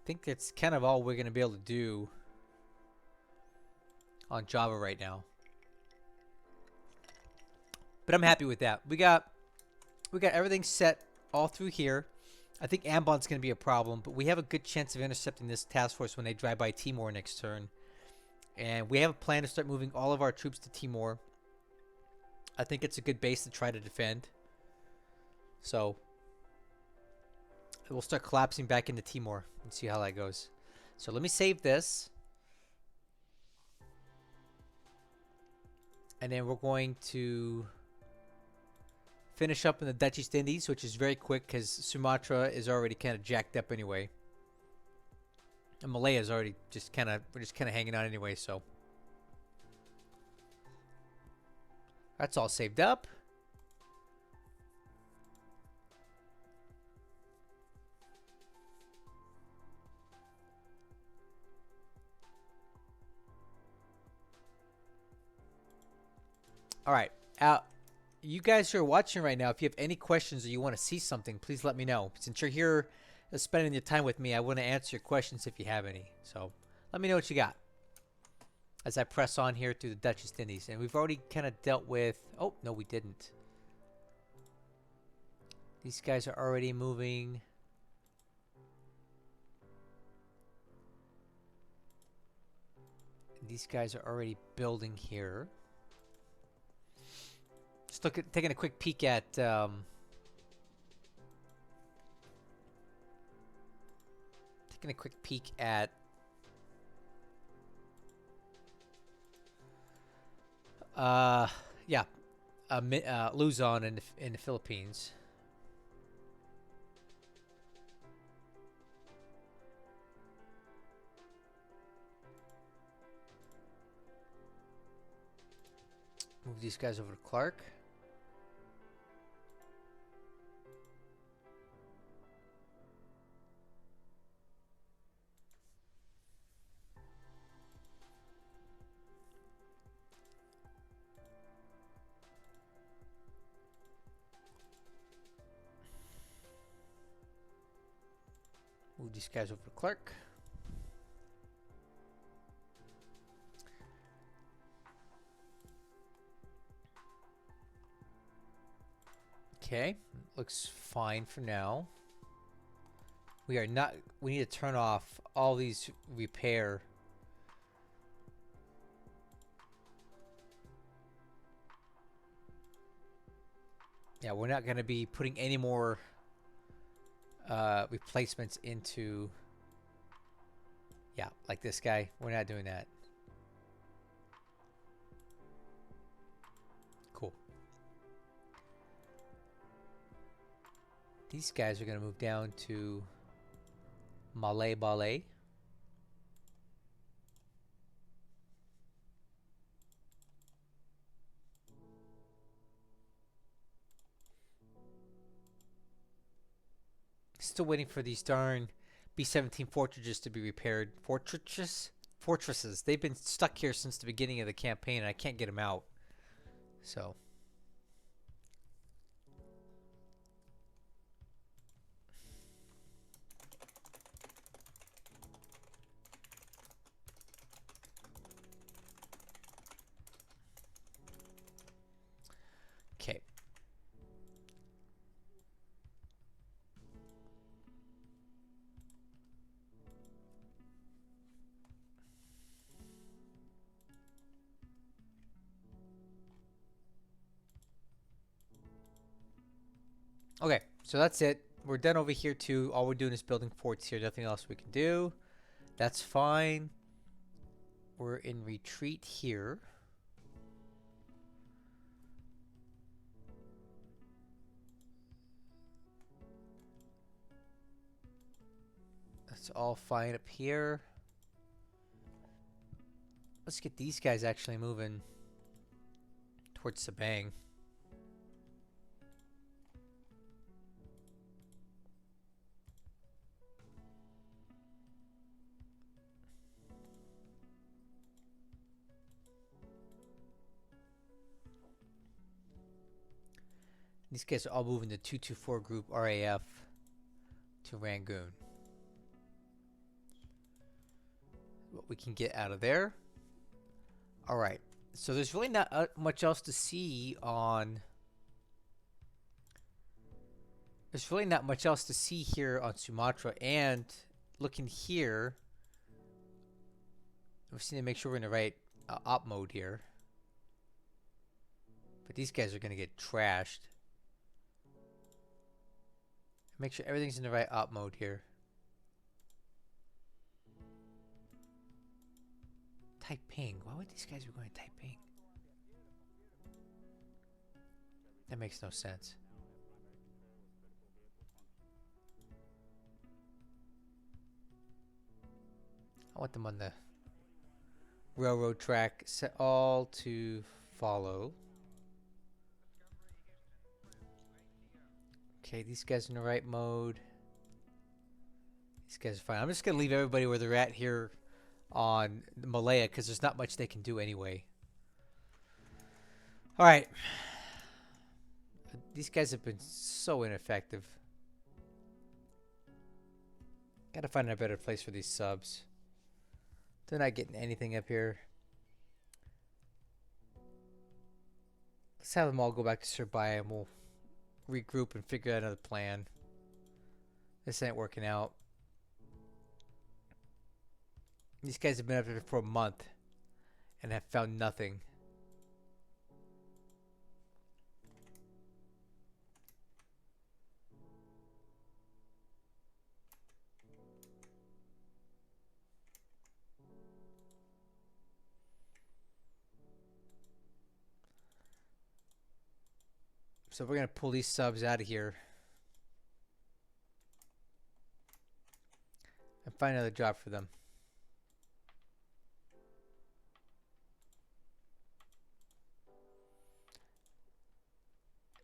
think that's kind of all we're going to be able to do on Java right now. But I'm happy with that. We got everything set all through here. I think Ambon's going to be a problem, but we have a good chance of intercepting this task force when they drive by Timor next turn. And we have a plan to start moving all of our troops to Timor. I think it's a good base to try to defend. So we'll start collapsing back into Timor and see how that goes. So let me save this. And then we're going to finish up in the Dutch East Indies, which is very quick because Sumatra is already kind of jacked up anyway. And Malaya is already just kind of, we're just kind of hanging on anyway, so. That's all saved up. All right. You guys who are watching right now, if you have any questions or you want to see something, please let me know. Since you're here spending your time with me, I want to answer your questions if you have any. So let me know what you got as I press on here through the Dutch East Indies. And we've already kind of dealt with... Oh, no, we didn't. These guys are already moving. These guys are already building here. Just taking a quick peek at Luzon in the Philippines. Move these guys over to Clark. Move these guys over to Clark. Okay, looks fine for now. We need to turn off all these repair. Yeah, we're not going to be putting any more replacements into, yeah, like this guy. We're not doing that. Cool. These guys are going to move down to Malay Balay. Still waiting for these darn B-17 fortresses to be repaired. Fortresses. They've been stuck here since the beginning of the campaign, and I can't get them out. So. Okay. Okay, so that's it. We're done over here too. All we're doing is building forts here. Nothing else we can do. That's fine. We're in retreat here. That's all fine up here. Let's get these guys actually moving towards Sabang. These guys are all moving the 224 group RAF to Rangoon. what we can get out of there. All right. So there's really not much else to see on. There's really not much else to see here on Sumatra. And looking here, we just need to make sure we're in the right op mode here. But these guys are going to get trashed. Make sure everything's in the right op mode here. Taiping. Why would these guys be going to Taiping? That makes no sense. I want them on the railroad track. Set all to follow. Okay, these guys are in the right mode. These guys are fine. I'm just going to leave everybody where they're at here on Malaya because there's not much they can do anyway. All right. These guys have been so ineffective. Gotta find a better place for these subs. They're not getting anything up here. Let's have them all go back to Serbia and we'll regroup and figure out another plan. This ain't working out. These guys have been up there for a month and have found nothing. So we're going to pull these subs out of here and find another job for them.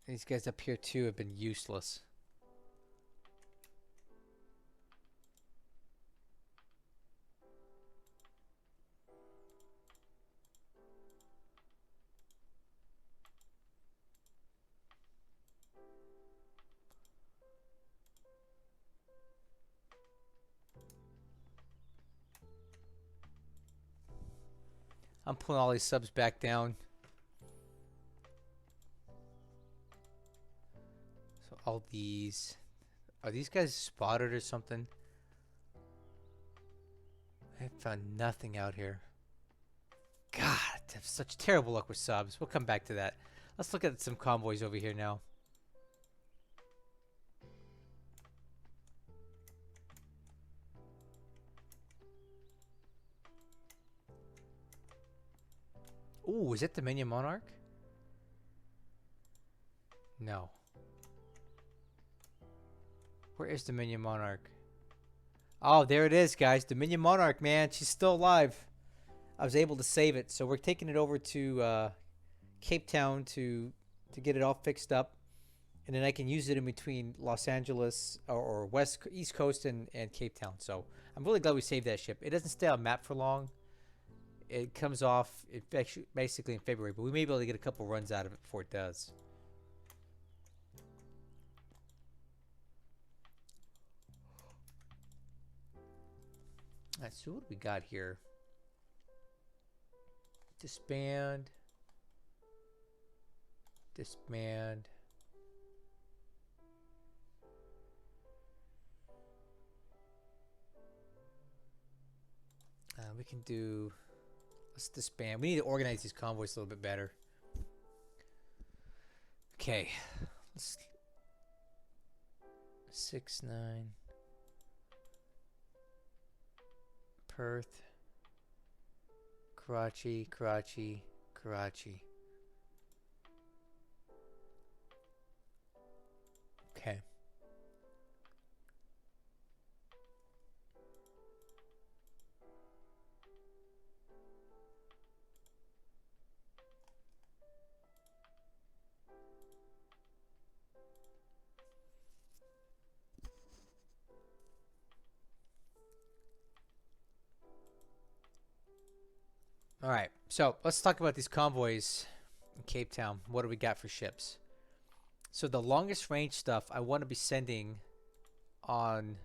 These guys up here too have been useless. I'm pulling all these subs back down. So all these. Are these guys spotted or something? I found nothing out here. God, I have such terrible luck with subs. We'll come back to that. Let's look at some convoys over here now. Ooh, is it Dominion Monarch? No. Where is Dominion Monarch? Oh, there it is, guys. Dominion Monarch, man. She's still alive. I was able to save it. So we're taking it over to Cape Town to get it all fixed up. And then I can use it in between Los Angeles or East Coast and Cape Town. So I'm really glad we saved that ship. It doesn't stay on map for long. It comes off basically in February, but we may be able to get a couple runs out of it before it does. Alright, so what do we got here? Disband. Disband. We can do... Let's disband. We need to organize these convoys a little bit better. Okay. Let's 6-9. Perth. Karachi, Karachi, Karachi. Okay. All right, so let's talk about these convoys in Cape Town. What do we got for ships? So the longest range stuff I want to be sending on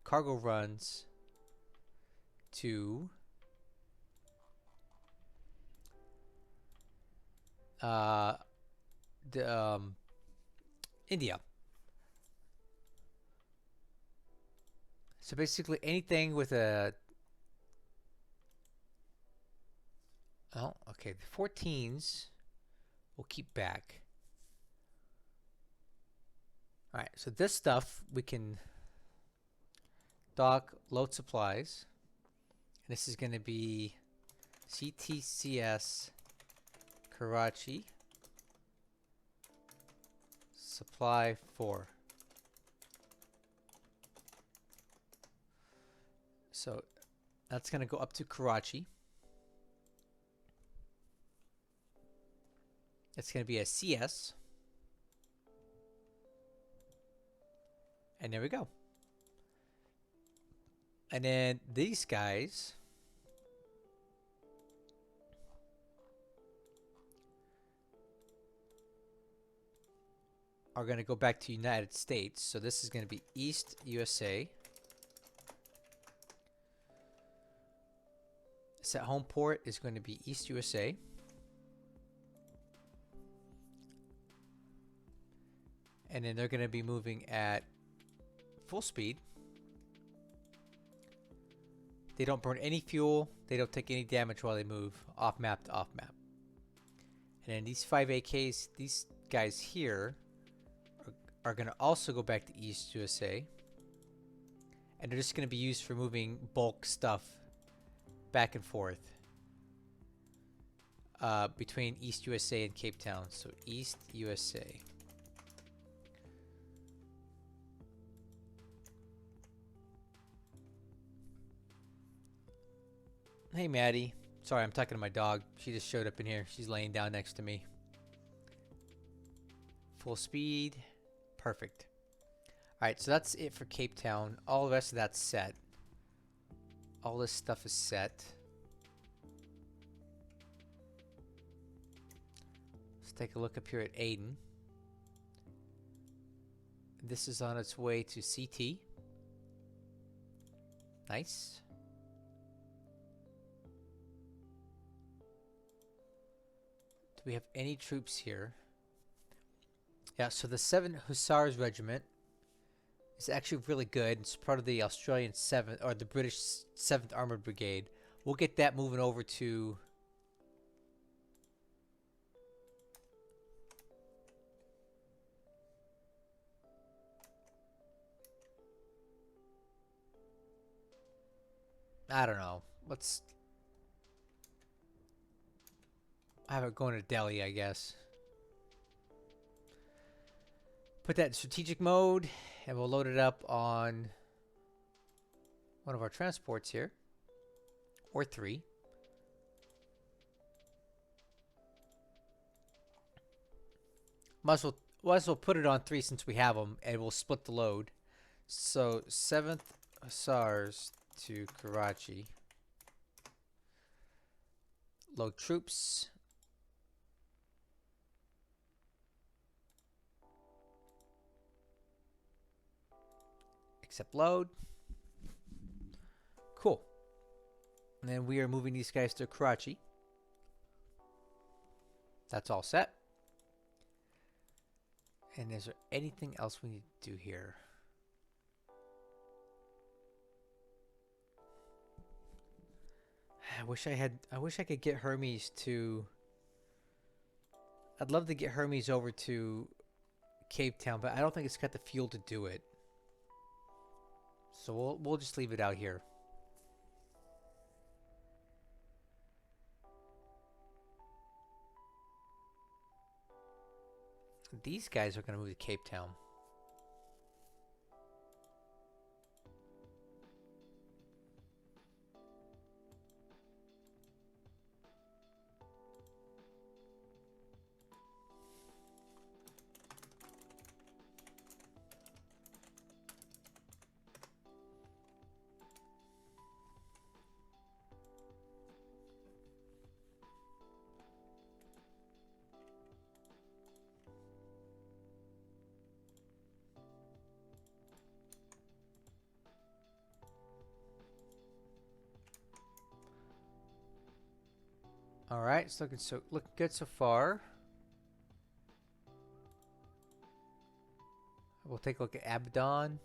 cargo runs to uh, the India. So basically anything with a oh okay, the 14s we'll keep back. All right, so this stuff we can dock load supplies. And this is going to be CTCS Karachi Supply 4. So that's going to go up to Karachi. It's going to be a CS. And there we go. And then these guys are going to go back to United States. So this is going to be East USA. Set home port is going to be East USA. And then they're going to be moving at full speed. They don't burn any fuel. They don't take any damage while they move off map to off map. And then these 5 AKs, these guys here are going to also go back to East USA. And they're just going to be used for moving bulk stuff back and forth between East USA and Cape Town. So East USA. Hey, Maddie. Sorry, I'm talking to my dog. She just showed up in here. She's laying down next to me. Full speed. Perfect. Alright, so that's it for Cape Town. All the rest of that's set. All this stuff is set. Let's take a look up here at Heiden. This is on its way to CT. Nice. Do we have any troops here? Yeah, so the 7th Hussars Regiment is actually really good. It's part of the Australian 7th, or the British 7th Armored Brigade. We'll get that moving over to... I don't know. Let's have it going to Delhi, I guess. Put that in strategic mode, and we'll load it up on one of our transports here. Or 3. Might as well put it on 3 since we have them, and we'll split the load. So 7th Hussars to Karachi. Load troops. Accept load. Cool. And then we are moving these guys to Karachi. That's all set. And is there anything else we need to do here? I wish I could get Hermes to... I'd love to get Hermes over to Cape Town, but I don't think it's got the fuel to do it. So we'll just leave it out here. These guys are going to move to Cape Town. All right, it's looking good so far. We'll take a look at Abaddon.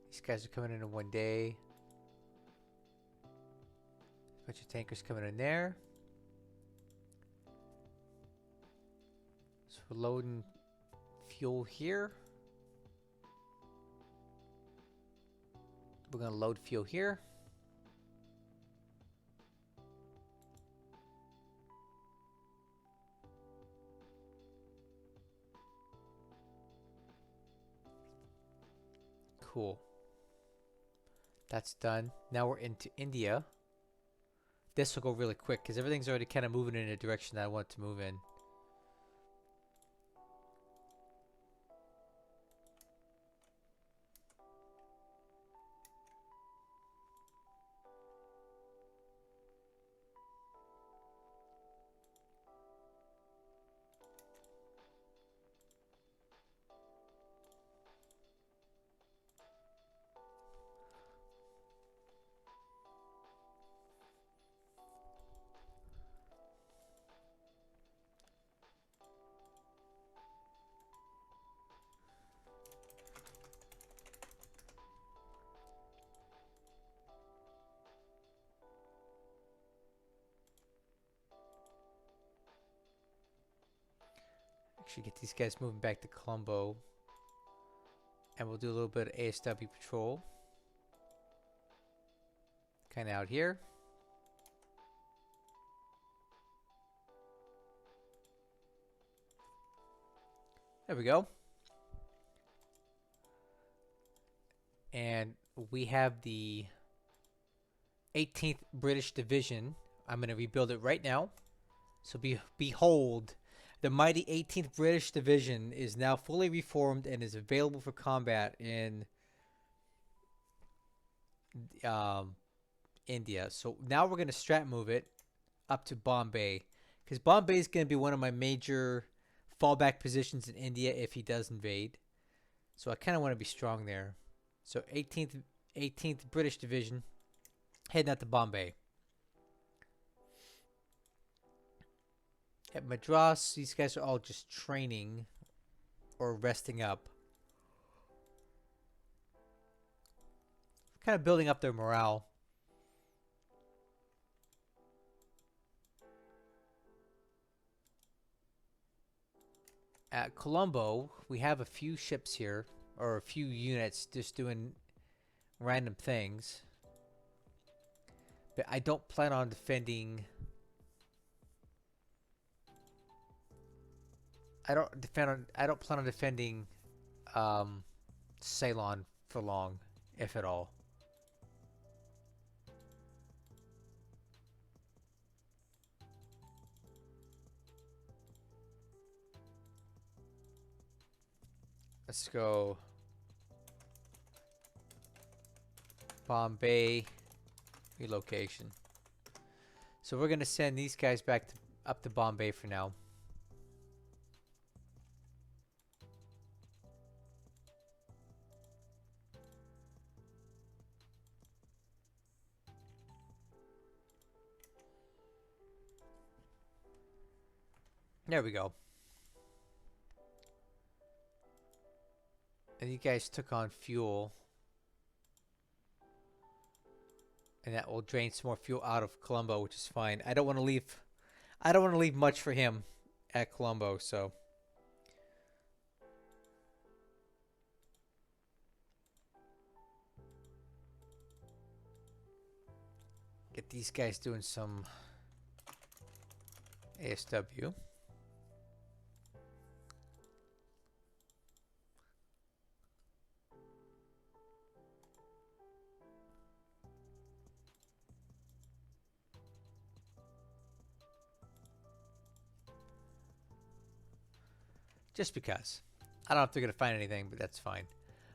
These guys are coming in 1 day. Bunch of tankers coming in there. So we're loading fuel here. We're going to load fuel here. Cool. That's done. Now we're into India. This will go really quick because everything's already kind of moving in a direction that I want to move in. Actually get these guys moving back to Colombo. And we'll do a little bit of ASW patrol. Kind of out here. There we go. And we have the 18th British Division. I'm going to rebuild it right now. So behold, the mighty 18th British Division is now fully reformed and is available for combat in India. So now we're going to strat move it up to Bombay, because Bombay is going to be one of my major fallback positions in India if he does invade. So I kind of want to be strong there. So 18th British Division heading out to Bombay. At Madras, these guys are all just training or resting up. Kind of building up their morale. At Colombo, we have a few ships here, or a few units just doing random things. But I don't plan on defending... I don't plan on defending Ceylon for long, if at all. Let's go Bombay relocation. So we're gonna send these guys back up to Bombay for now. There we go. And you guys took on fuel. And that will drain some more fuel out of Colombo, which is fine. I don't want to leave much for him at Colombo, so get these guys doing some ASW. Just because. I don't know if they're going to find anything, but that's fine.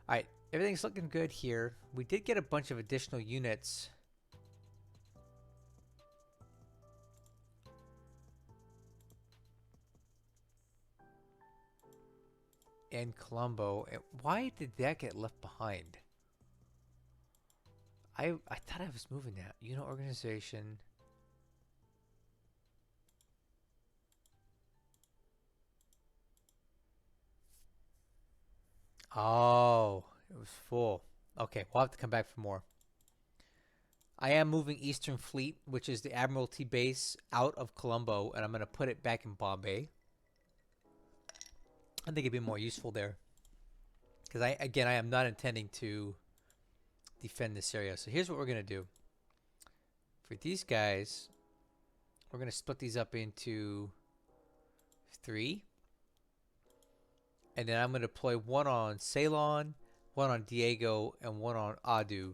Alright, everything's looking good here. We did get a bunch of additional units. In Colombo. Why did that get left behind? I thought I was moving that. Unit organization. Oh, it was full. Okay, we'll have to come back for more. I am moving Eastern Fleet, which is the Admiralty base, out of Colombo, and I'm going to put it back in Bombay. I think it'd be more useful there. Because I am not intending to defend this area. So here's what we're going to do. For these guys, we're going to split these up into 3. And then I'm going to deploy one on Ceylon, one on Diego, and one on Adu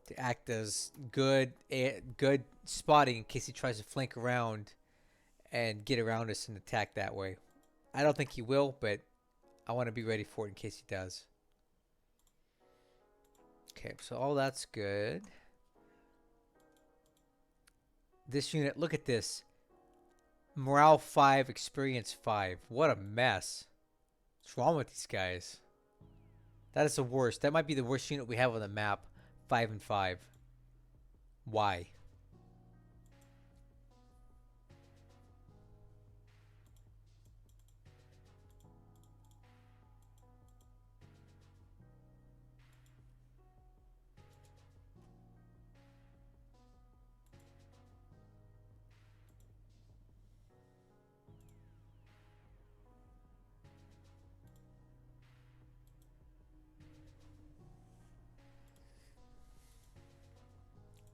to act as good spotting in case he tries to flank around and get around us and attack that way. I don't think he will, but I want to be ready for it in case he does. Okay, so all that's good. This unit, look at this. Morale 5, experience 5. What a mess. What's wrong with these guys? That is the worst. That might be the worst unit we have on the map. 5 and 5. Why?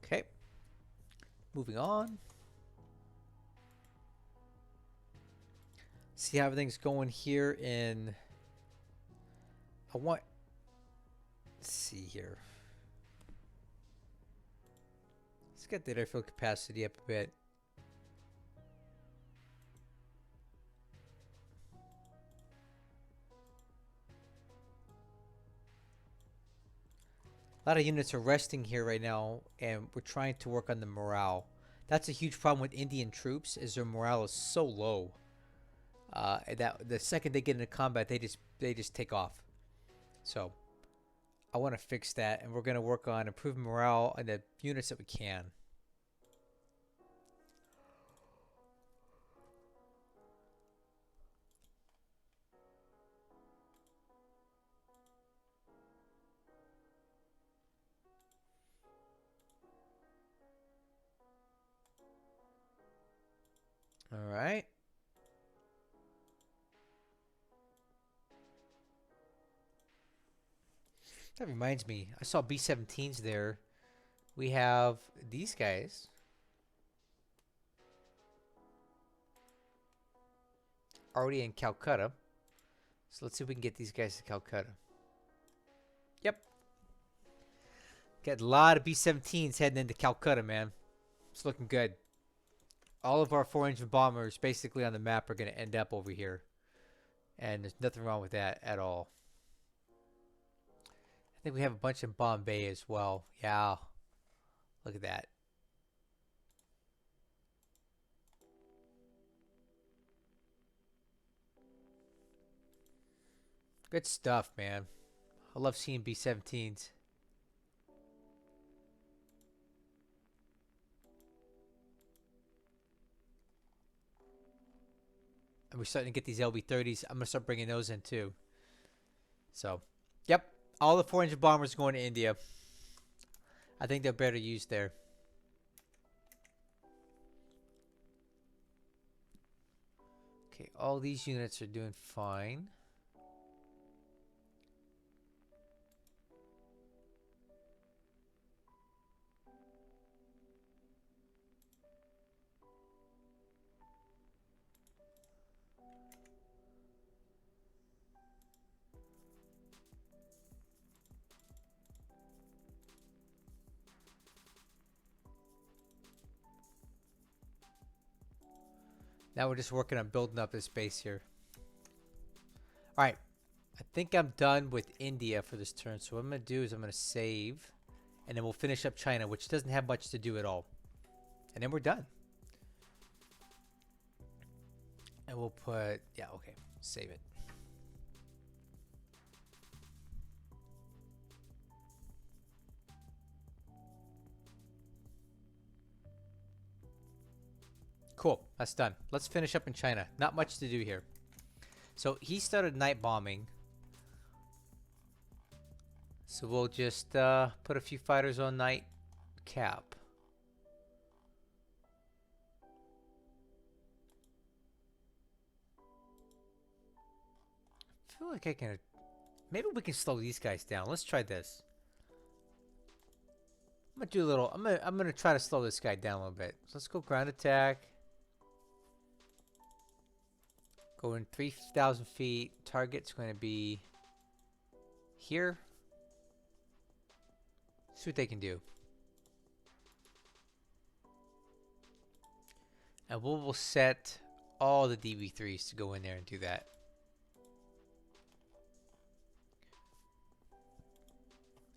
Okay. Moving on. See how everything's going here in... let's see here. Let's get the airfield capacity up a bit. A lot of units are resting here right now, and we're trying to work on the morale. That's a huge problem with Indian troops, is their morale is so low. That the second they get into combat, they just take off. So I want to fix that, and we're going to work on improving morale on the units that we can. All right. That reminds me, I saw B-17s there. We have these guys. Already in Calcutta. So let's see if we can get these guys to Calcutta. Yep. Got a lot of B-17s heading into Calcutta, man. It's looking good. All of our 4-engine bombers basically on the map are going to end up over here. And there's nothing wrong with that at all. I think we have a bunch in Bombay as well. Yeah. Look at that. Good stuff, man. I love seeing B-17s. And we're starting to get these LB-30s. I'm going to start bringing those in too. So, yep. All the 4-engine bombers going to India. I think they're better used there. Okay, all these units are doing fine. Now we're just working on building up this base here. Alright. I think I'm done with India for this turn. So what I'm going to do is I'm going to save. And then we'll finish up China, which doesn't have much to do at all. And then we're done. And we'll put... yeah, okay. Save it. Cool. That's done. Let's finish up in China. Not much to do here. So he started night bombing. So we'll just put a few fighters on night cap. I feel like I can. Maybe we can slow these guys down. Let's try this. I'm gonna do a little. I'm gonna try to slow this guy down a little bit. So let's go ground attack. Going 3,000 feet. Target's going to be here. See what they can do. And we'll set all the DB3s to go in there and do that.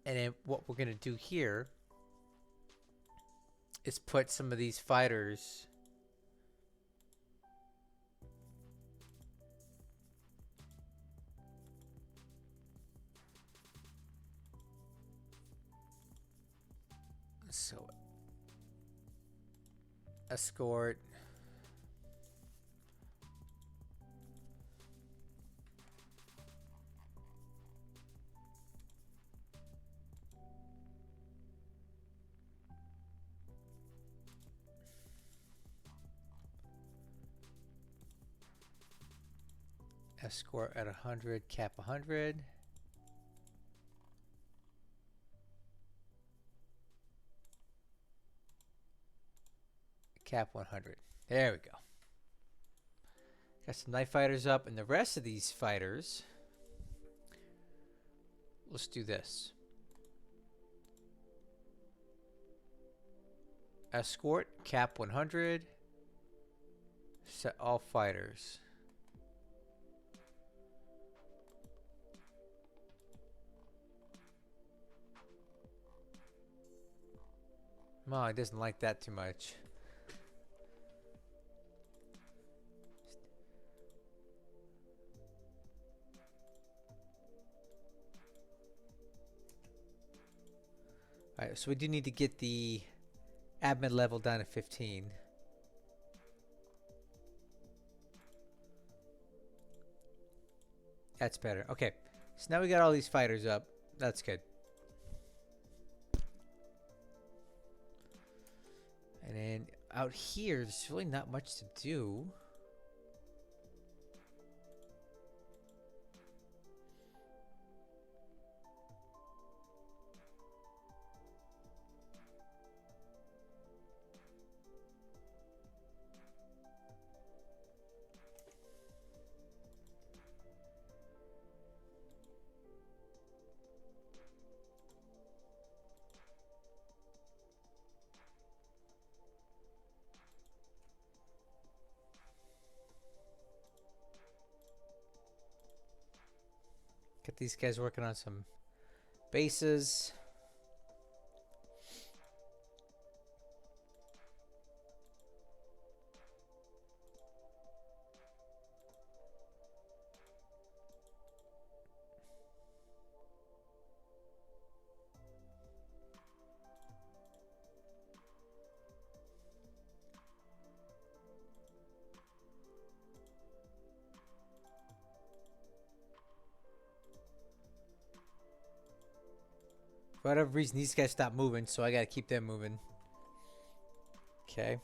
And then what we're going to do here is put some of these fighters so escort. Escort at 100, cap 100. Cap 100. There we go. Got some night fighters up, and the rest of these fighters, let's do this. Escort, cap 100. Set all fighters. Oh, it doesn't like that too much. Alright, so we do need to get the admin level down to 15. That's better. Okay, so now we got all these fighters up. That's good. And then out here, there's really not much to do. Get these guys working on some bases. For whatever reason, these guys stopped moving, so I gotta keep them moving. Okay.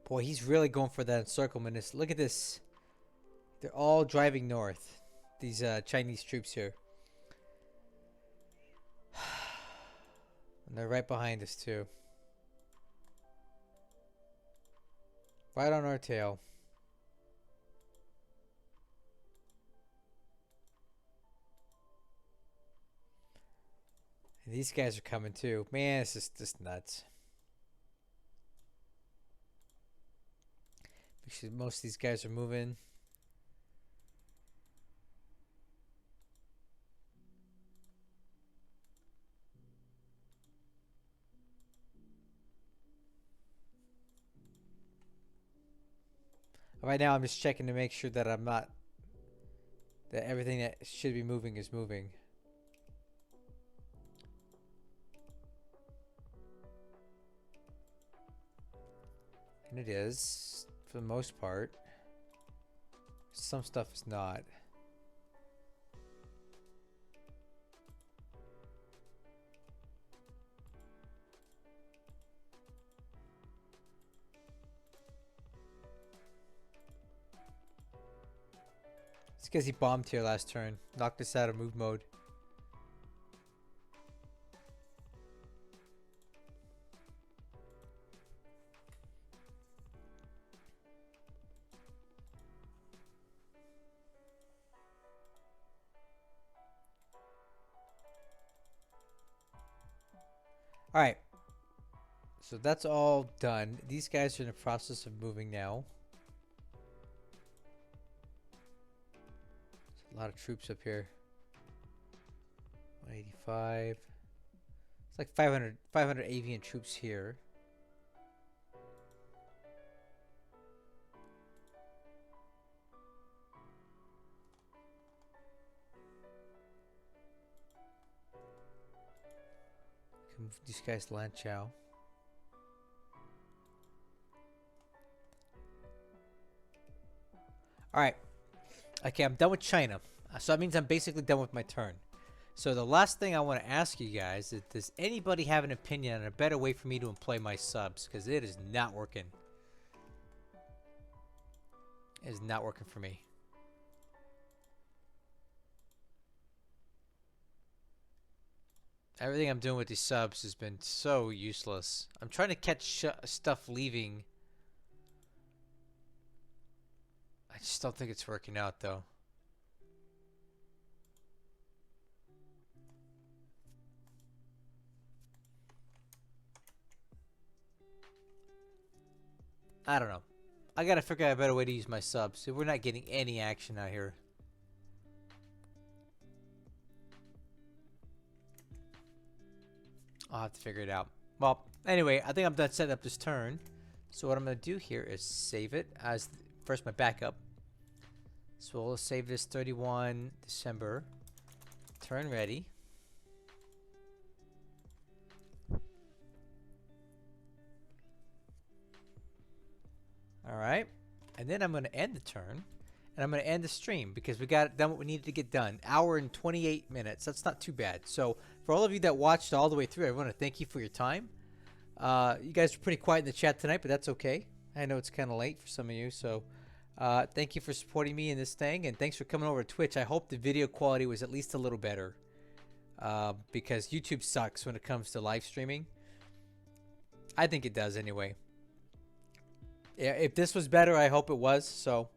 Boy, he's really going for that encirclement. Look at this. They're all driving north. These Chinese troops here. And they're right behind us, too. Right on our tail. And these guys are coming too. Man, this is just nuts. Actually, most of these guys are moving. Right now, I'm just checking to make sure that I'm not... that everything that should be moving is moving. And it is. for the most part. Some stuff is not. It's because he bombed here last turn. Knocked us out of move mode. Alright. So that's all done. These guys are in the process of moving now. A lot of troops up here. 185. It's like 500 avian troops here. Can move these guys to Lanchow. Alright. Okay, I'm done with China. So that means I'm basically done with my turn. So the last thing I want to ask you guys is, does anybody have an opinion on a better way for me to employ my subs? Because it is not working. It is not working for me. Everything I'm doing with these subs has been so useless. I'm trying to catch stuff leaving. I just don't think it's working out, though. I don't know. I gotta figure out a better way to use my subs. We're not getting any action out here. I'll have to figure it out. Well, anyway, I think I'm done setting up this turn. So what I'm going to do here is save it as first my backup. So we'll save this 31 December. Turn ready. Alright. And then I'm going to end the turn. And I'm going to end the stream because we got done what we needed to get done. Hour and 28 minutes. That's not too bad. So for all of you that watched all the way through, I want to thank you for your time. You guys are pretty quiet in the chat tonight, but that's okay. I know it's kind of late for some of you. So thank you for supporting me in this thing. And thanks for coming over to Twitch. I hope the video quality was at least a little better. Because YouTube sucks when it comes to live streaming. I think it does anyway. Yeah, if this was better, I hope it was. So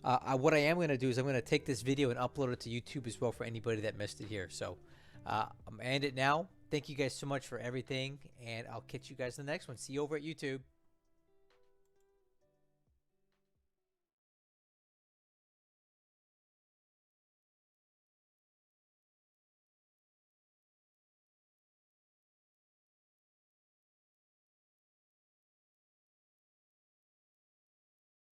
what I am going to do is I'm going to take this video and upload it to YouTube as well for anybody that missed it here. So I'm going to end it now. Thank you guys so much for everything, and I'll catch you guys in the next one. See you over at YouTube.